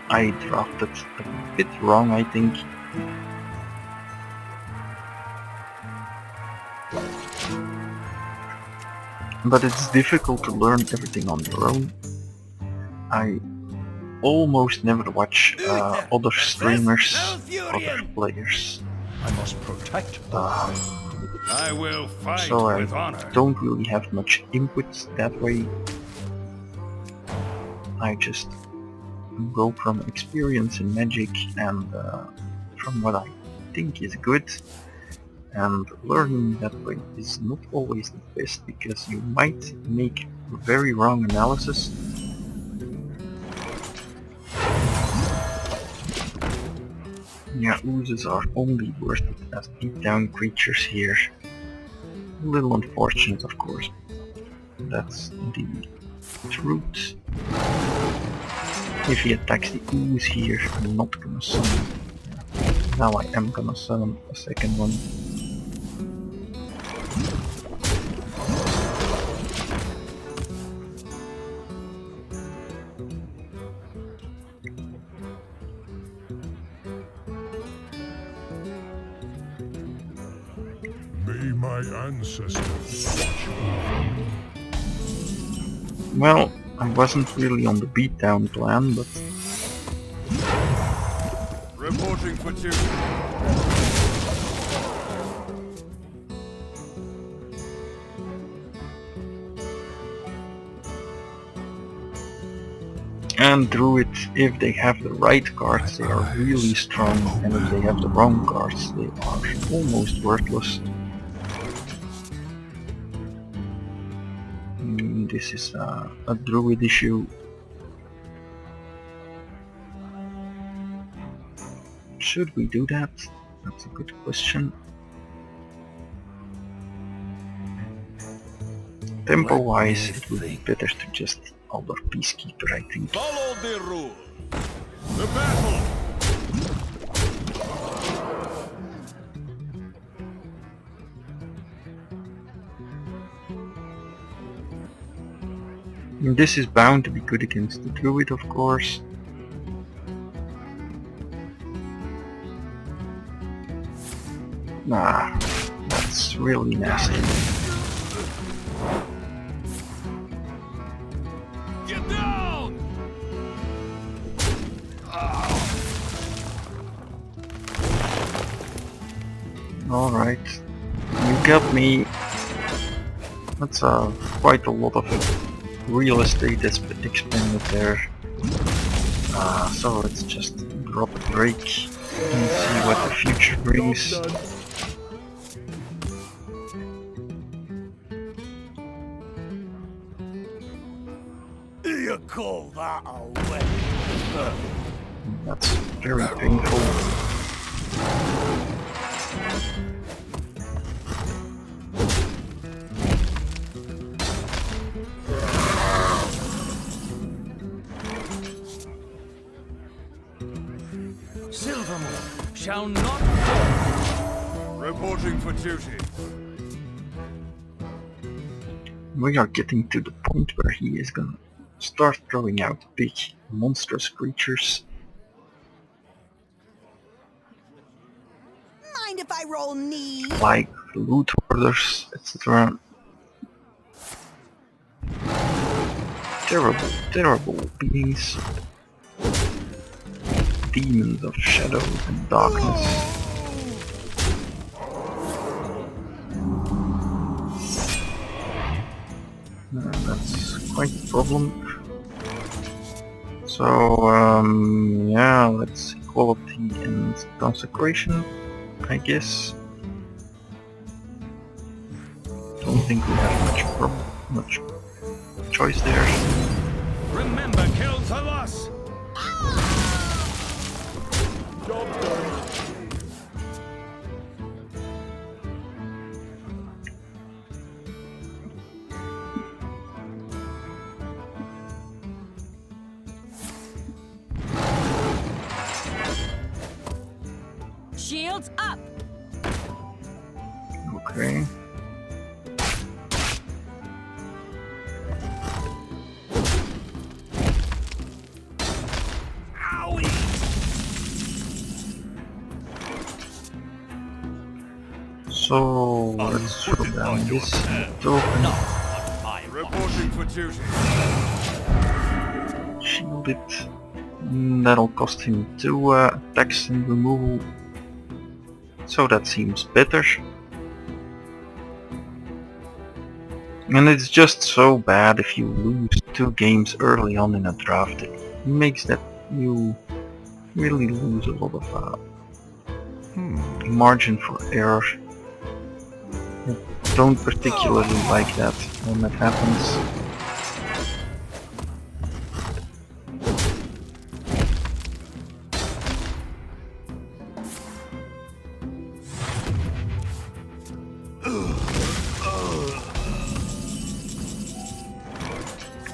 I drafted a bit wrong, I think. But it's difficult to learn everything on your own. I almost never watch other streamers, other players. I must protect. I will fight So with I honor. don't really have much input that way. I just go from experience in Magic and from what I think is good. And learning that way is not always the best, because you might make very wrong analysis. Yeah, oozes are only worth it as beatdown creatures here. A little unfortunate, of course. That's the truth. If he attacks the ooze here, I'm not gonna summon. Now I am gonna summon a second one. May my ancestors watch over you. Well, I wasn't really on the beatdown plan, but Reporting for duty. and Druid, if they have the right cards, they are really strong, and if they have the wrong cards, they are almost worthless. This is a Druid issue. Should we do that? That's a good question. Tempo-wise, it would be better to just Elder Peacekeeper, I think. Follow the rule. The battle. This is bound to be good against the Druid, of course. Nah, that's really nasty. Get down! Alright, you got me. That's quite a lot of real estate that's expended there. So let's just drop a break and see what the future brings. You call that a win? That's very painful. shall not fall. Reporting for duty. We are getting to the point where he is gonna start throwing out big, monstrous creatures. Mind if I roll knee? Like loot hoarders, etc. Terrible, terrible beings. Demons of shadow and darkness. That's quite a problem. So, yeah, let's equality and consecration, I guess. Don't think we have much choice there. Remember, kills a loss. Job done. Shields up. Okay. So let's throw down this token. Reporting for duty. Shield it. That'll cost him 2 attacks and removal. So that seems better. And it's just so bad if you lose 2 games early on in a draft. It makes that you really lose a lot of margin for error. I don't particularly like that when that happens.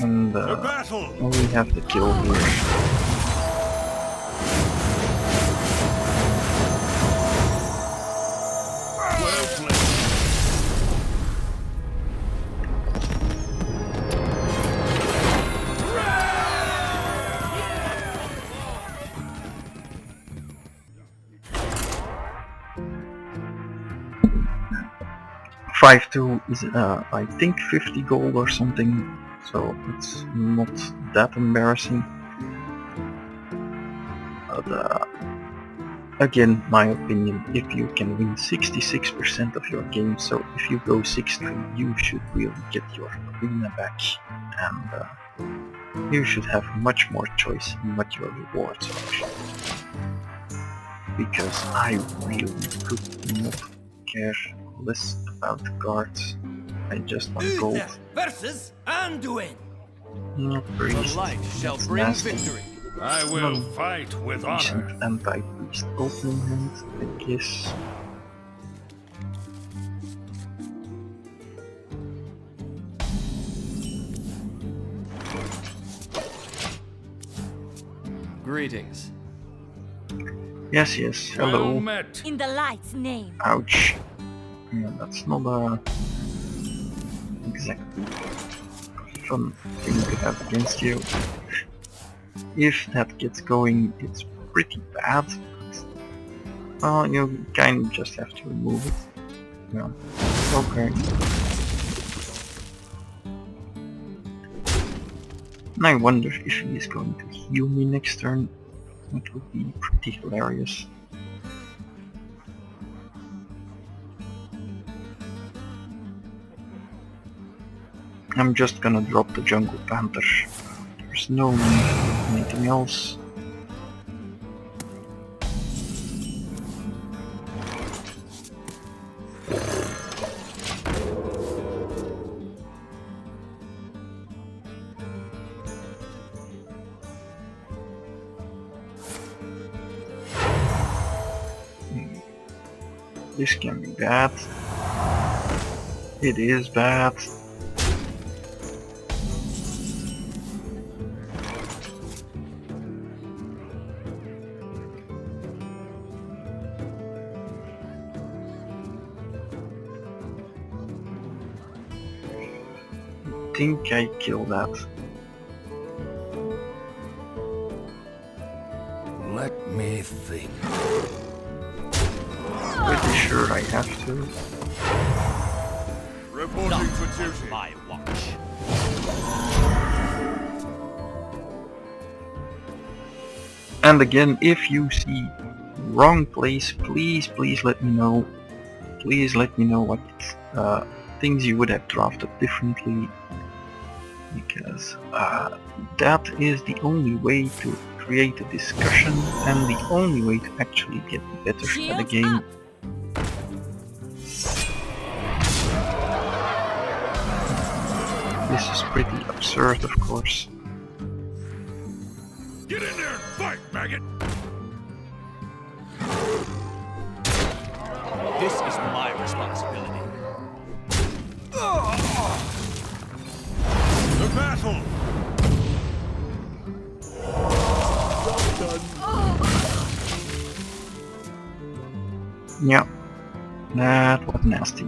And we have the kill here. $5-2 is I think 50 gold or something, so it's not that embarrassing. But again, my opinion, if you can win 66% of your games, so if you go 6-3, you should really get your arena back, and you should have much more choice in what your rewards are. Because I really could not care less about the cards. I just want gold. Versus Anduin. Not The priest. light shall That's bring nasty. victory. I will fight with honor. Decent anti-priest opening hand, I guess. Greetings. Yes, yes, hello. Well met. In the light's name. Ouch. Yeah, that's not exactly a fun thing to have against you. If that gets going, it's pretty bad. You kind of just have to remove it. Yeah. Okay. And I wonder if he is going to heal me next turn. That would be pretty hilarious. I'm just gonna drop the Jungle Panther. There's no need for anything else. This can be bad. It is bad. think I kill that. Let me think. Pretty sure I have to. Reporting for duty. My watch. And again, if you see wrong place, please let me know. Please let me know what things you would have drafted differently, because that is the only way to create a discussion and the only way to actually get better at the game. This is pretty absurd, of course. Get in there and fight, maggot! This is my responsibility. The battle! Yeah, that was nasty.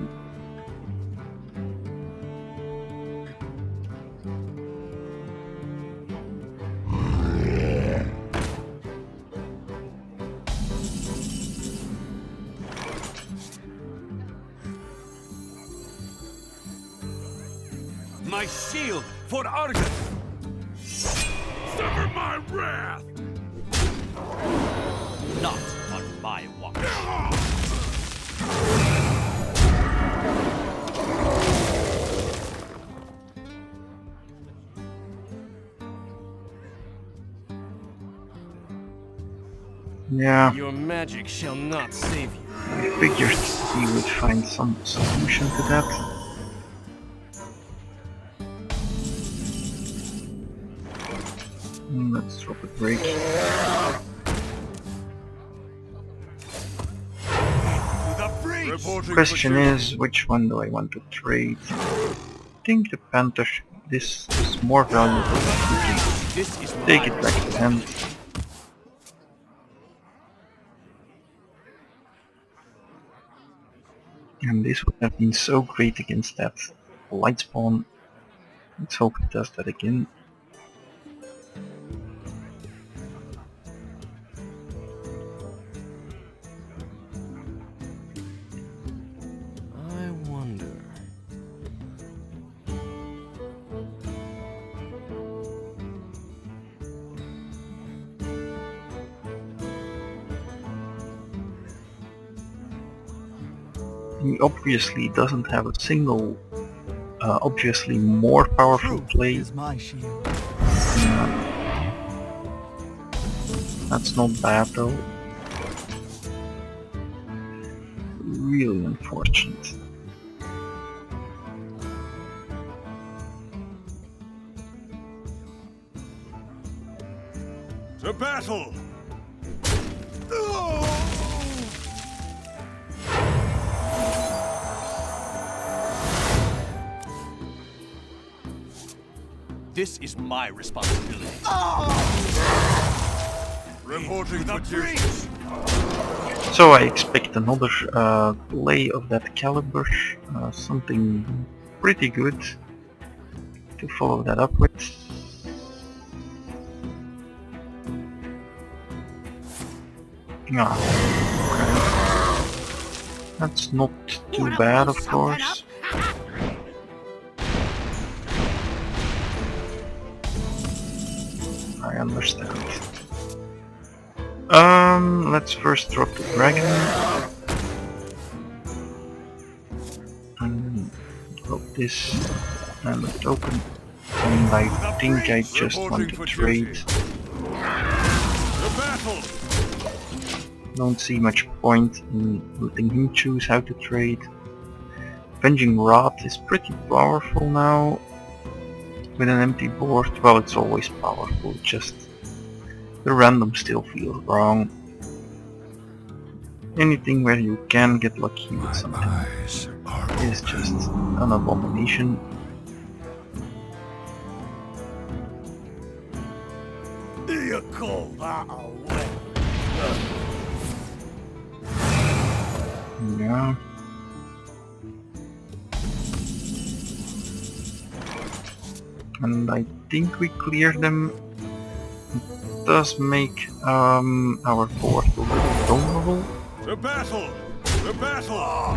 My shield for Argus! Suffer my wrath! Not on my watch. Yeah, Your magic shall not save you. I figured he would find some solution to that. Let's drop a break. To the breach! Reporting Question for duty. is, which one do I want to trade? I think the Panther, this is more valuable. This is Take my it back to hand. And this would have been so great against that light spawn. Let's hope it does that again. I wonder. He obviously doesn't have a single, obviously more powerful play. my shield. That's not bad though. Really unfortunate. To battle! This is my responsibility. Reporting for duty. So I expect another play of that caliber, something pretty good to follow that up with. Ah, okay. That's not too bad, of course. I understand. Let's first drop the dragon. And drop this and a token. And I think I just want to trade. The battle! Don't see much point in letting him choose how to trade. Avenging Wrath is pretty powerful now. With an empty board, well, it's always powerful, just the random still feels wrong. Anything where you can get lucky with something Eyes are is just an abomination. You call that a win? Yeah. and I think we clear them. It does make our board a little vulnerable. To battle! To battle!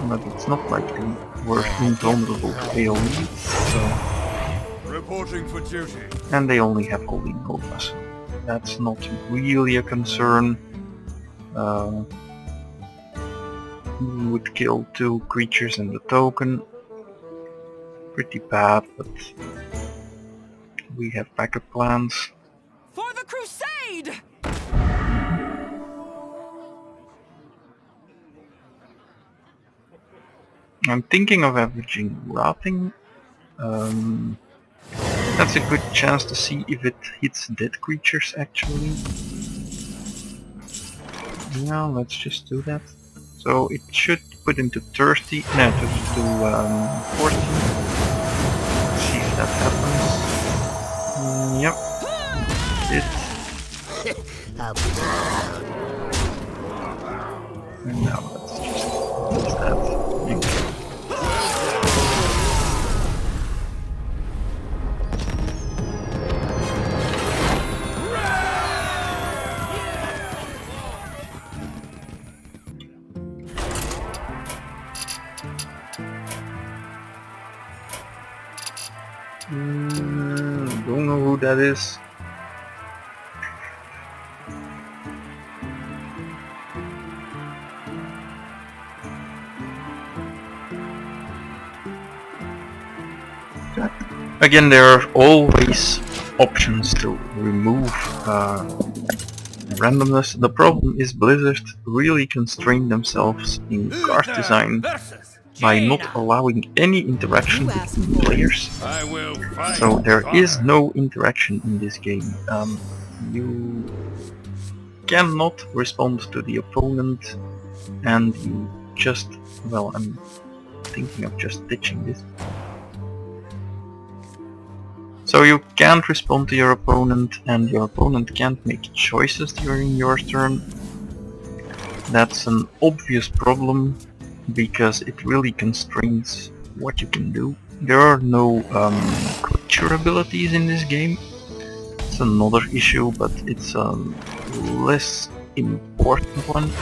But it's not like they were invulnerable to AoE, so... Reporting for duty. And they only have Holy Nova, so that's not really a concern. We would kill 2 creatures and the token. Pretty bad, but we have backup plans. For the crusade! I'm thinking of averaging Wrathing. That's a good chance to see if it hits dead creatures actually. Yeah, let's just do that. So it should put him to 30, no, to 40. Let's see if that happens. Yep. It. And now let's just do that. Don't know who that is. Again, there are always options to remove randomness. The problem is Blizzard really constrained themselves in card design by not allowing any interaction between players. I will fight. So there is no interaction in this game. You cannot respond to the opponent, and you just, well, I'm thinking of just ditching this. So you can't respond to your opponent, and your opponent can't make choices during your turn. That's an obvious problem, because it really constrains what you can do. There are no creature abilities in this game. It's another issue, but it's a less important one.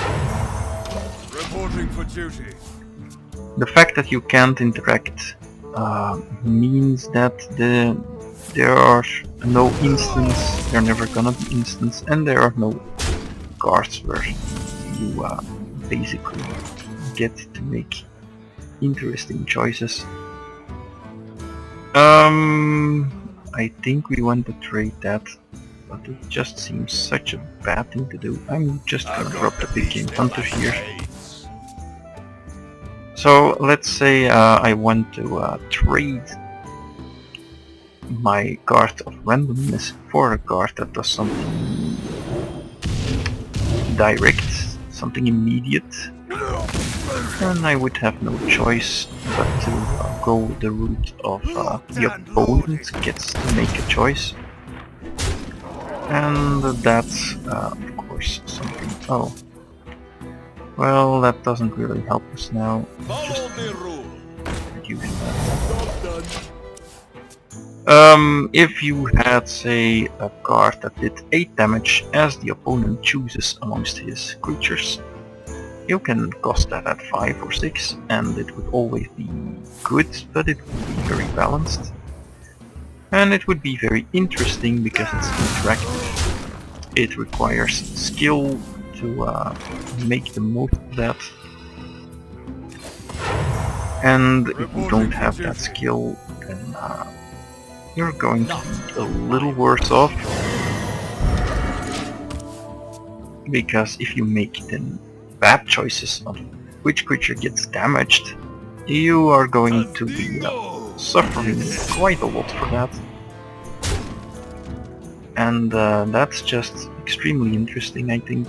Reporting for duty. The fact that you can't interact means that there are no instants, there are never gonna be instants, and there are no cards where you basically get to make interesting choices. I think we want to trade that, but it just seems such a bad thing to do. I'm just gonna drop the big game hunter here. So let's say I want to trade my card of randomness for a card that does something direct, something immediate. And I would have no choice but to go the route of the opponent gets to make a choice. And that's of course something. Oh. Well, that doesn't really help us now. Just reduce that. If you had, say, a card that did 8 damage as the opponent chooses amongst his creatures, you can cost that at 5 or 6, and it would always be good, but it would be very balanced. And it would be very interesting because it's interactive. It requires skill to make the most of that. And if you don't have that skill, then you're going to be a little worse off. Because if you make then bad choices on which creature gets damaged, you are going to be suffering quite a lot for that. And that's just extremely interesting, I think.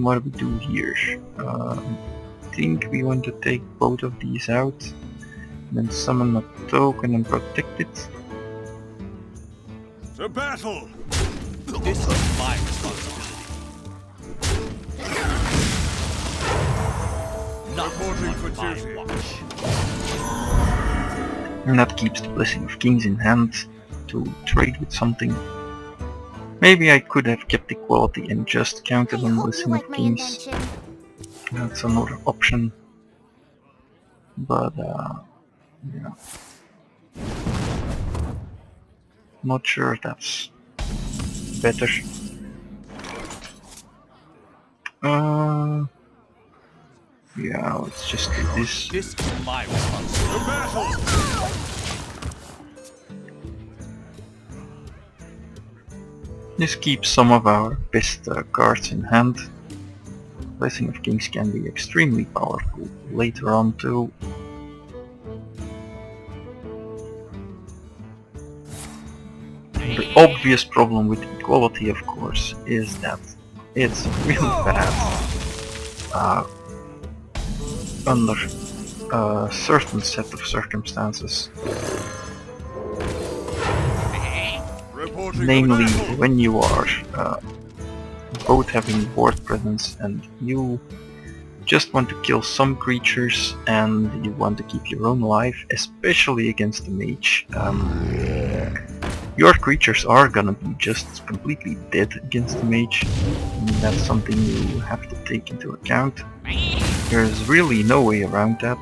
What do we do here? I think we want to take both of these out, then summon a token and protect it. To battle! This is my responsibility. Not Reporting for my duty. watch. And that keeps the Blessing of Kings in hand to trade with something. Maybe I could have kept equality and just I counted on hope you Blessing like of my Kings. invention. That's another option. But yeah. Not sure if that's better. Yeah, let's just do this. This is my responsibility. To battle! This keeps some of our best cards in hand. Blessing of Kings can be extremely powerful later on too. The obvious problem with equality, of course, is that it's really bad under a certain set of circumstances. Reporting Namely, for battle! when you are both having board presence and you just want to kill some creatures and you want to keep your own alive, especially against the mage. Your creatures are gonna be just completely dead against the mage. And that's something you have to take into account. There's really no way around that.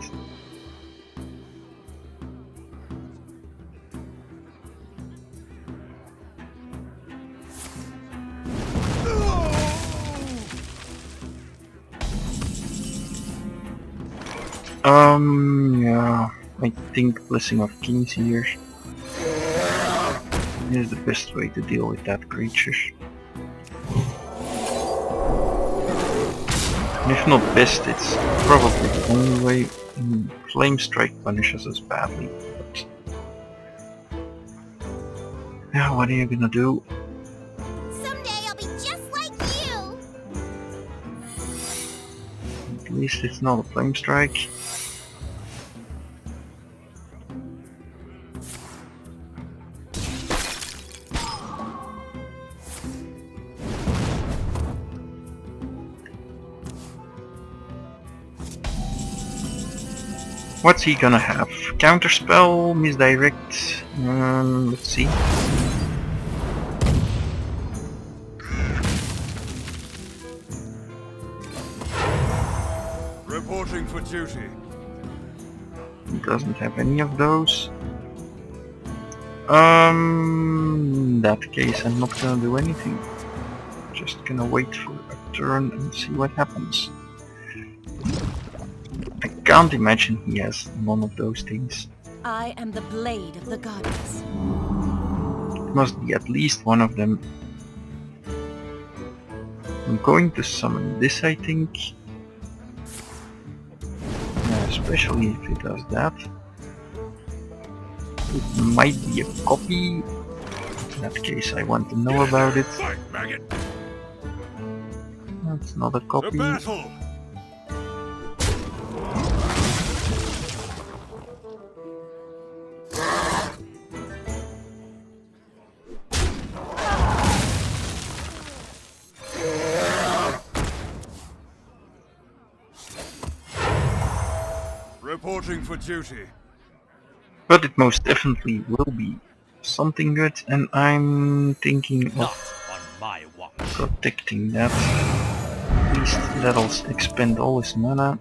Yeah, I think Blessing of Kings here is the best way to deal with that creature. And if not best, it's probably the only way. Flame Strike punishes us badly, but yeah, what are you gonna do? Someday I'll be just like you. At least it's not a Flame Strike. What's he gonna have? Counterspell, misdirect, let's see. Reporting for duty. He doesn't have any of those. In that case I'm not gonna do anything. Just gonna wait for a turn and see what happens. I can't imagine he has none of those things. I am the blade of the goddess. It must be at least one of them. I'm going to summon this, I think. Yeah, especially if he does that. It might be a copy. In that case I want to know about it. Fight, maggot! That's not a To copy. battle! Reporting for duty. But it most definitely will be something good, and I'm thinking Not of on my watch. protecting that. At least that'll expend all his mana.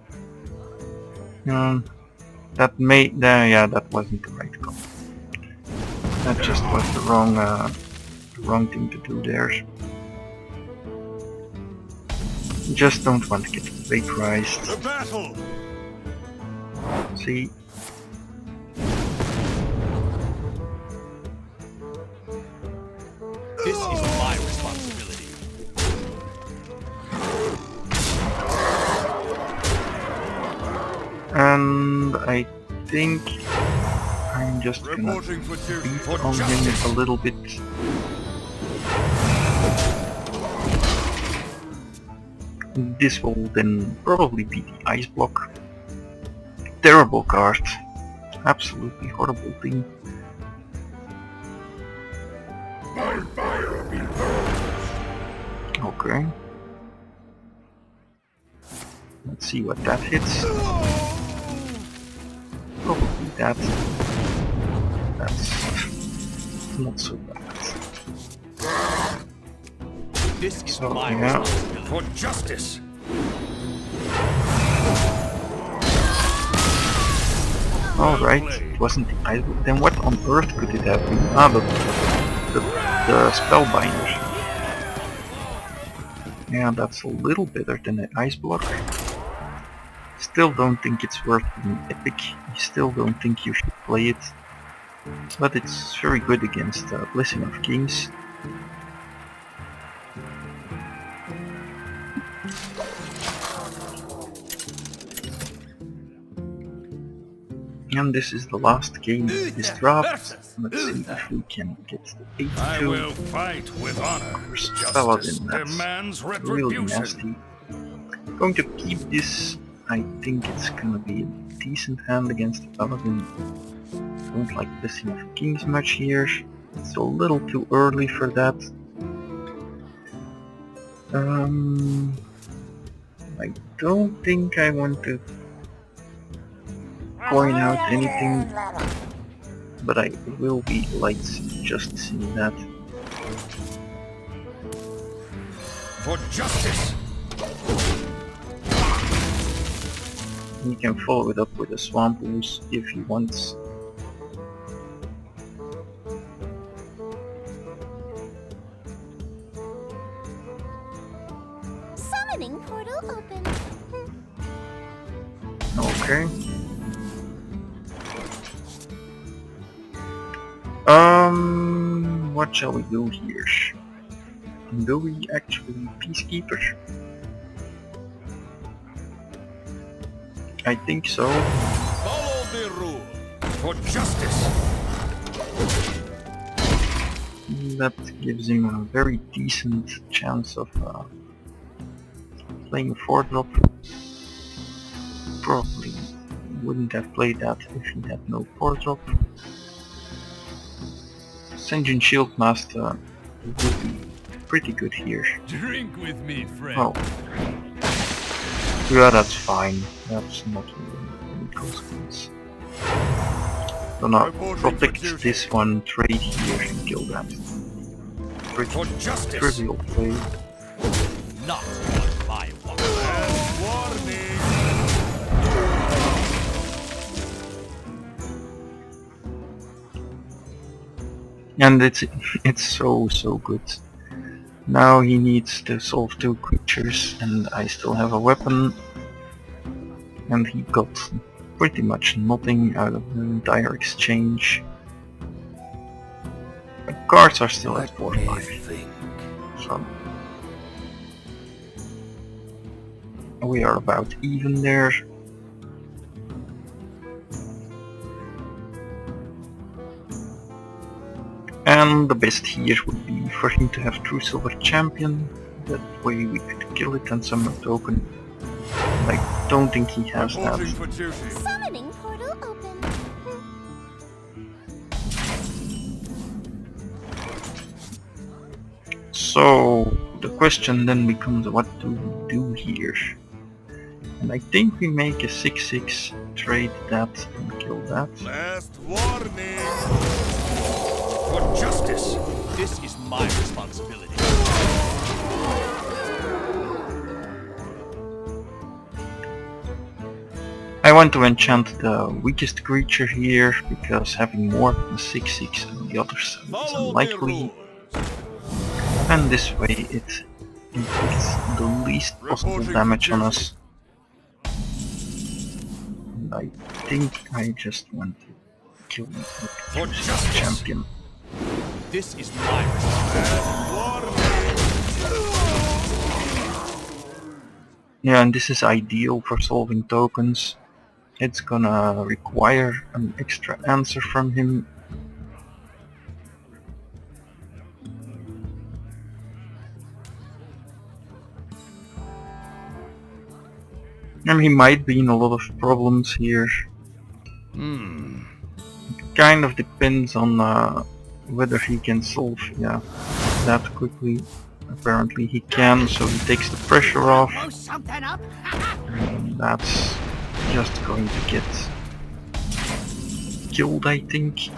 That may... yeah, that wasn't the right call. That just was the wrong thing to do there. Just don't want to get vaporized. To battle! See? This is my responsibility. And I think I'm just gonna Reporting for duty. beat on him a little bit. This will then probably be the ice block. Terrible card. Absolutely horrible thing. My fire be burned. Okay. Let's see what that hits. Probably that. That's not so bad. This is So, my yeah. responsibility. For justice. Alright, it wasn't the ice. Then what on earth could it have been? Ah, the spellbinder. Yeah, that's a little better than the ice block. Still don't think it's worth being epic. I still don't think you should play it. But it's very good against Blessing of Kings. And this is the last game of this draft. Let's see if we can get the I 8-2. will fight with honor. Justice Paladin, that's demands really retribution. nasty. Going to keep this. I think it's gonna be a decent hand against the Paladin. Don't like Blessing of Kings much here. It's a little too early for that. I don't think I want to coin out anything, but I will be light just seeing that. For justice. He can follow it up with a Swamp Ooze if he wants. Summoning portal open. Okay. What shall we do here? Do we actually Peacekeeper? I think so. Follow the rule. For justice. That gives him a very decent chance of playing a 4-drop. Probably wouldn't have played that if he had no 4-drop. Ascension Shieldmaster would be pretty good here. Drink with me, friend. Oh. Yeah, that's fine. That's not really any consequence. Gonna protect this one, trade here and kill that. Pretty For justice. trivial play. Not on my watch. Warning. And it's so good. Now he needs to solve 2 creatures and I still have a weapon. And he got pretty much nothing out of the entire exchange. The cards are still at 4-5. So we are about even there. And the best here would be for him to have True Silver Champion. That way we could kill it and summon a token. I don't think he has that. Reporting for duty. Summoning portal open. So the question then becomes, what do we do here? And I think we make a 6-6, trade that and kill that. Last warning. For justice. This is my responsibility. I want to enchant the weakest creature here, because having more than 6-6 on the other side is Follow the unlikely. rules. And this way it inflicts the least possible Reporting damage for on duty. us. And I think I just want to kill the For justice. champion. This is my responsibility. Yeah, and this is ideal for solving tokens. It's gonna require an extra answer from him. And he might be in a lot of problems here. It kind of depends on whether he can solve that quickly. Apparently he can, so he takes the pressure off. Blow something up? And that's just going to get killed, I think.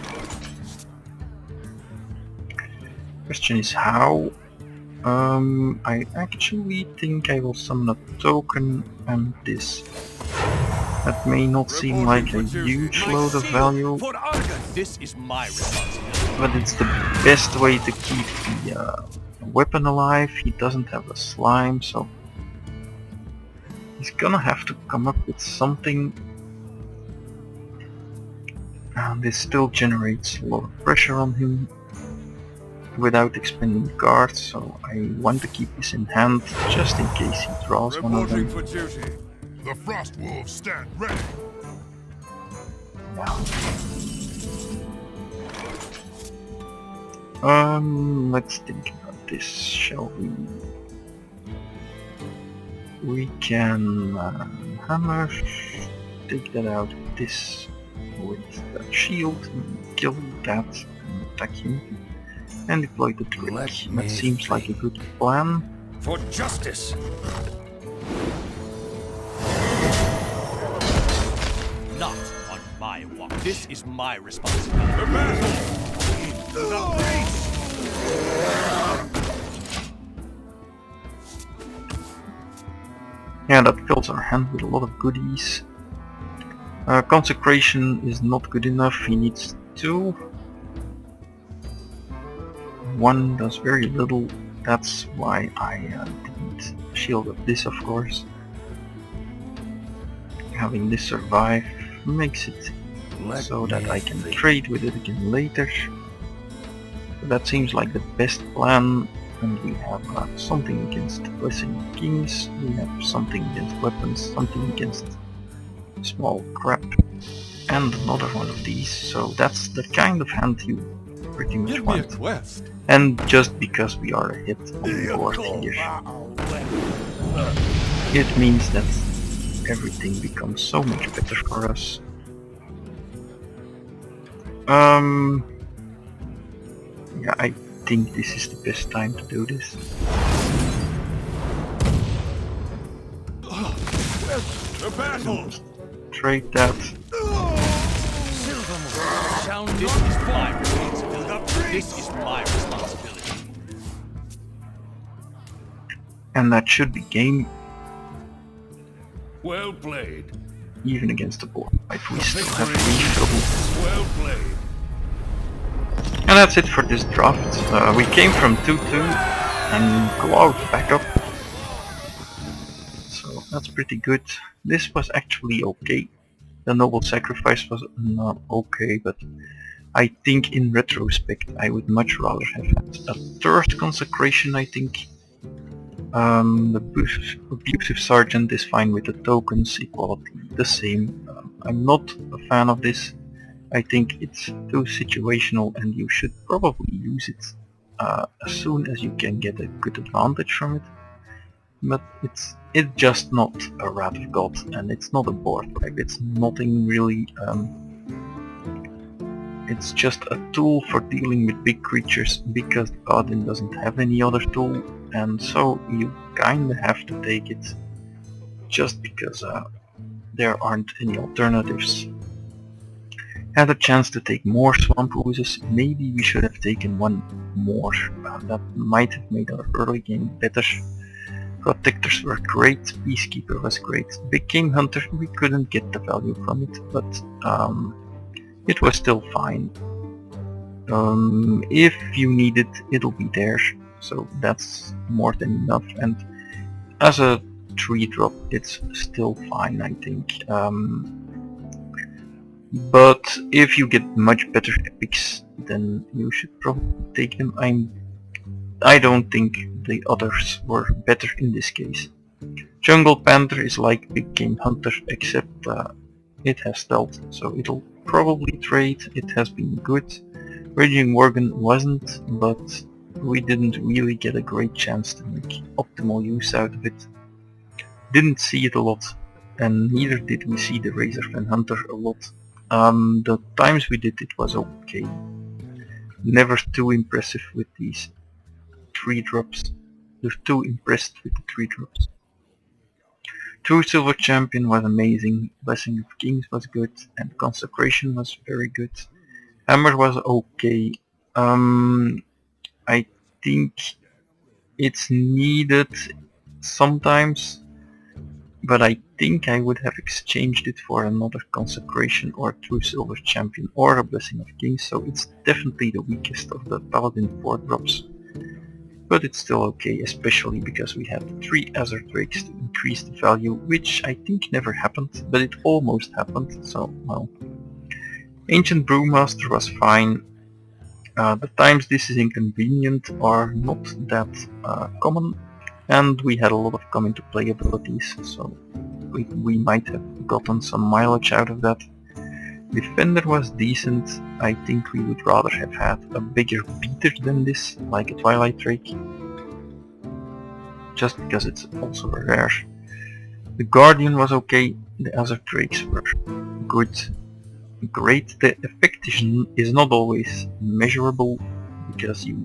Question is how? I actually think I will summon a token and this. That may not seem like a huge load of value, For Argus. This is my responsibility. but it's the best way to keep the weapon alive. He doesn't have a slime, so he's gonna have to come up with something. And this still generates a lot of pressure on him without expending cards, so I want to keep this in hand just in case he draws one of Reporting them. for duty. The Frost Wolves stand ready. Yeah. Let's think about this, shall we? We can hammer, take that out with this, with the shield, and kill that, and attack him, and deploy the trick. Let me That seems like a good plan. For justice. Not on my watch. This is my responsibility. The battle. Into the breach. Yeah, that fills our hand with a lot of goodies. Consecration is not good enough, he needs 2. 1 does very little, that's why I didn't shield up this, of course. Having this survive makes it so that I can trade with it again later. So that seems like the best plan, and we have something against Blessing of Kings, we have something against weapons, something against small crap, and another one of these, so that's the kind of hand you pretty much Give me a want. quest. And just because we are a hit on the board here, it means that everything becomes so much better for us. Yeah, I think this is the best time to do this. The battle. Trade that. Shall this is my responsibility. This is my responsibility. And that should be game Well played. even against the board. Right, we still have Victory. 3 trouble. Well played. And that's it for this draft. We came from 2-2 and Cloud back up. So that's pretty good. This was actually okay. The Noble Sacrifice was not okay, but I think in retrospect I would much rather have had a 3rd Consecration, I think. The Abusive Sergeant is fine with the tokens, equality the same. I'm not a fan of this. I think it's too situational and you should probably use it as soon as you can get a good advantage from it. But it's just not a Wrath of God, and it's not a board wipe, it's nothing really, it's just a tool for dealing with big creatures because the Paladin doesn't have any other tool, and so you kinda have to take it just because there aren't any alternatives. Had a chance to take more Swamp Oozes, maybe we should have taken one more, that might have made our early game better. Protectors were great, Peacekeeper was great, Big Game Hunter we couldn't get the value from it, but it was still fine. If you need it, it'll be there, so that's more than enough, and as a 3-drop it's still fine, I think. But if you get much better epics, then you should probably take them. I don't think the others were better in this case. Jungle Panther is like Big Game Hunter, except it has stealth, so it'll probably trade. It has been good. Raging Worgen wasn't, but we didn't really get a great chance to make optimal use out of it. Didn't see it a lot, and neither did we see the Razorfen Hunter a lot. The times we did it was okay. Never too impressive with these 3-drops. too impressed with the 3 drops. True Silver Champion was amazing, Blessing of Kings was good, and Consecration was very good. Hammer was okay. I think it's needed sometimes, but I think I would have exchanged it for another Consecration or True Silver Champion or a Blessing of Kings, so it's definitely the weakest of the Paladin 4 drops. But it's still okay, especially because we had 3 Azure Drakes to increase the value, which I think never happened, but it almost happened, so well. Ancient Brewmaster was fine. The times this is inconvenient are not that common, and we had a lot of come into play abilities, so we might have gotten some mileage out of that. Defender was decent. I think we would rather have had a bigger beater than this, like a Twilight Drake, just because it's also a rare. The Guardian was okay, the Azure Drakes were good, great. The effect is not always measurable, because you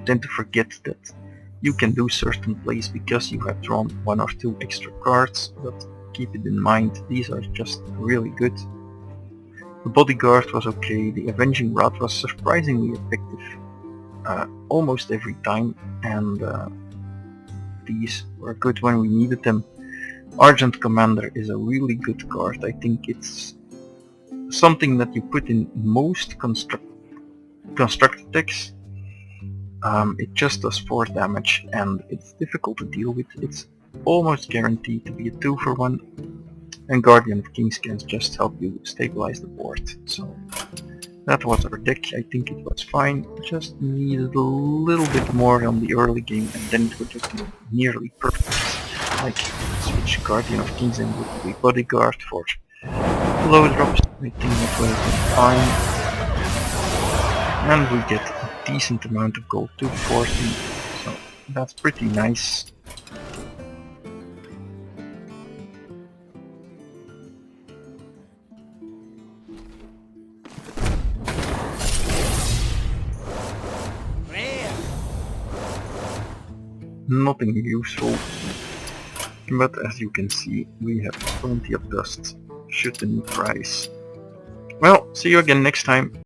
tend to forget that you can do certain plays because you have drawn 1 or 2 extra cards, but keep it in mind, these are just really good. The Bodyguard was okay, the Avenging Rod was surprisingly effective almost every time, and these were good when we needed them. Argent Commander is a really good card. I think it's something that you put in most construct decks. It just does 4 damage and it's difficult to deal with. It's almost guaranteed to be a 2 for 1. And Guardian of Kings can just help you stabilize the board. So that was our deck. I think it was fine. Just needed a little bit more on the early game and then it would have been nearly perfect. Like switch Guardian of Kings and would be Bodyguard for low drops. I think that would have been fine. And we get a decent amount of gold, 240. So that's pretty nice. Nothing useful, but as you can see we have plenty of dust should the need rise. Well, see you again next time.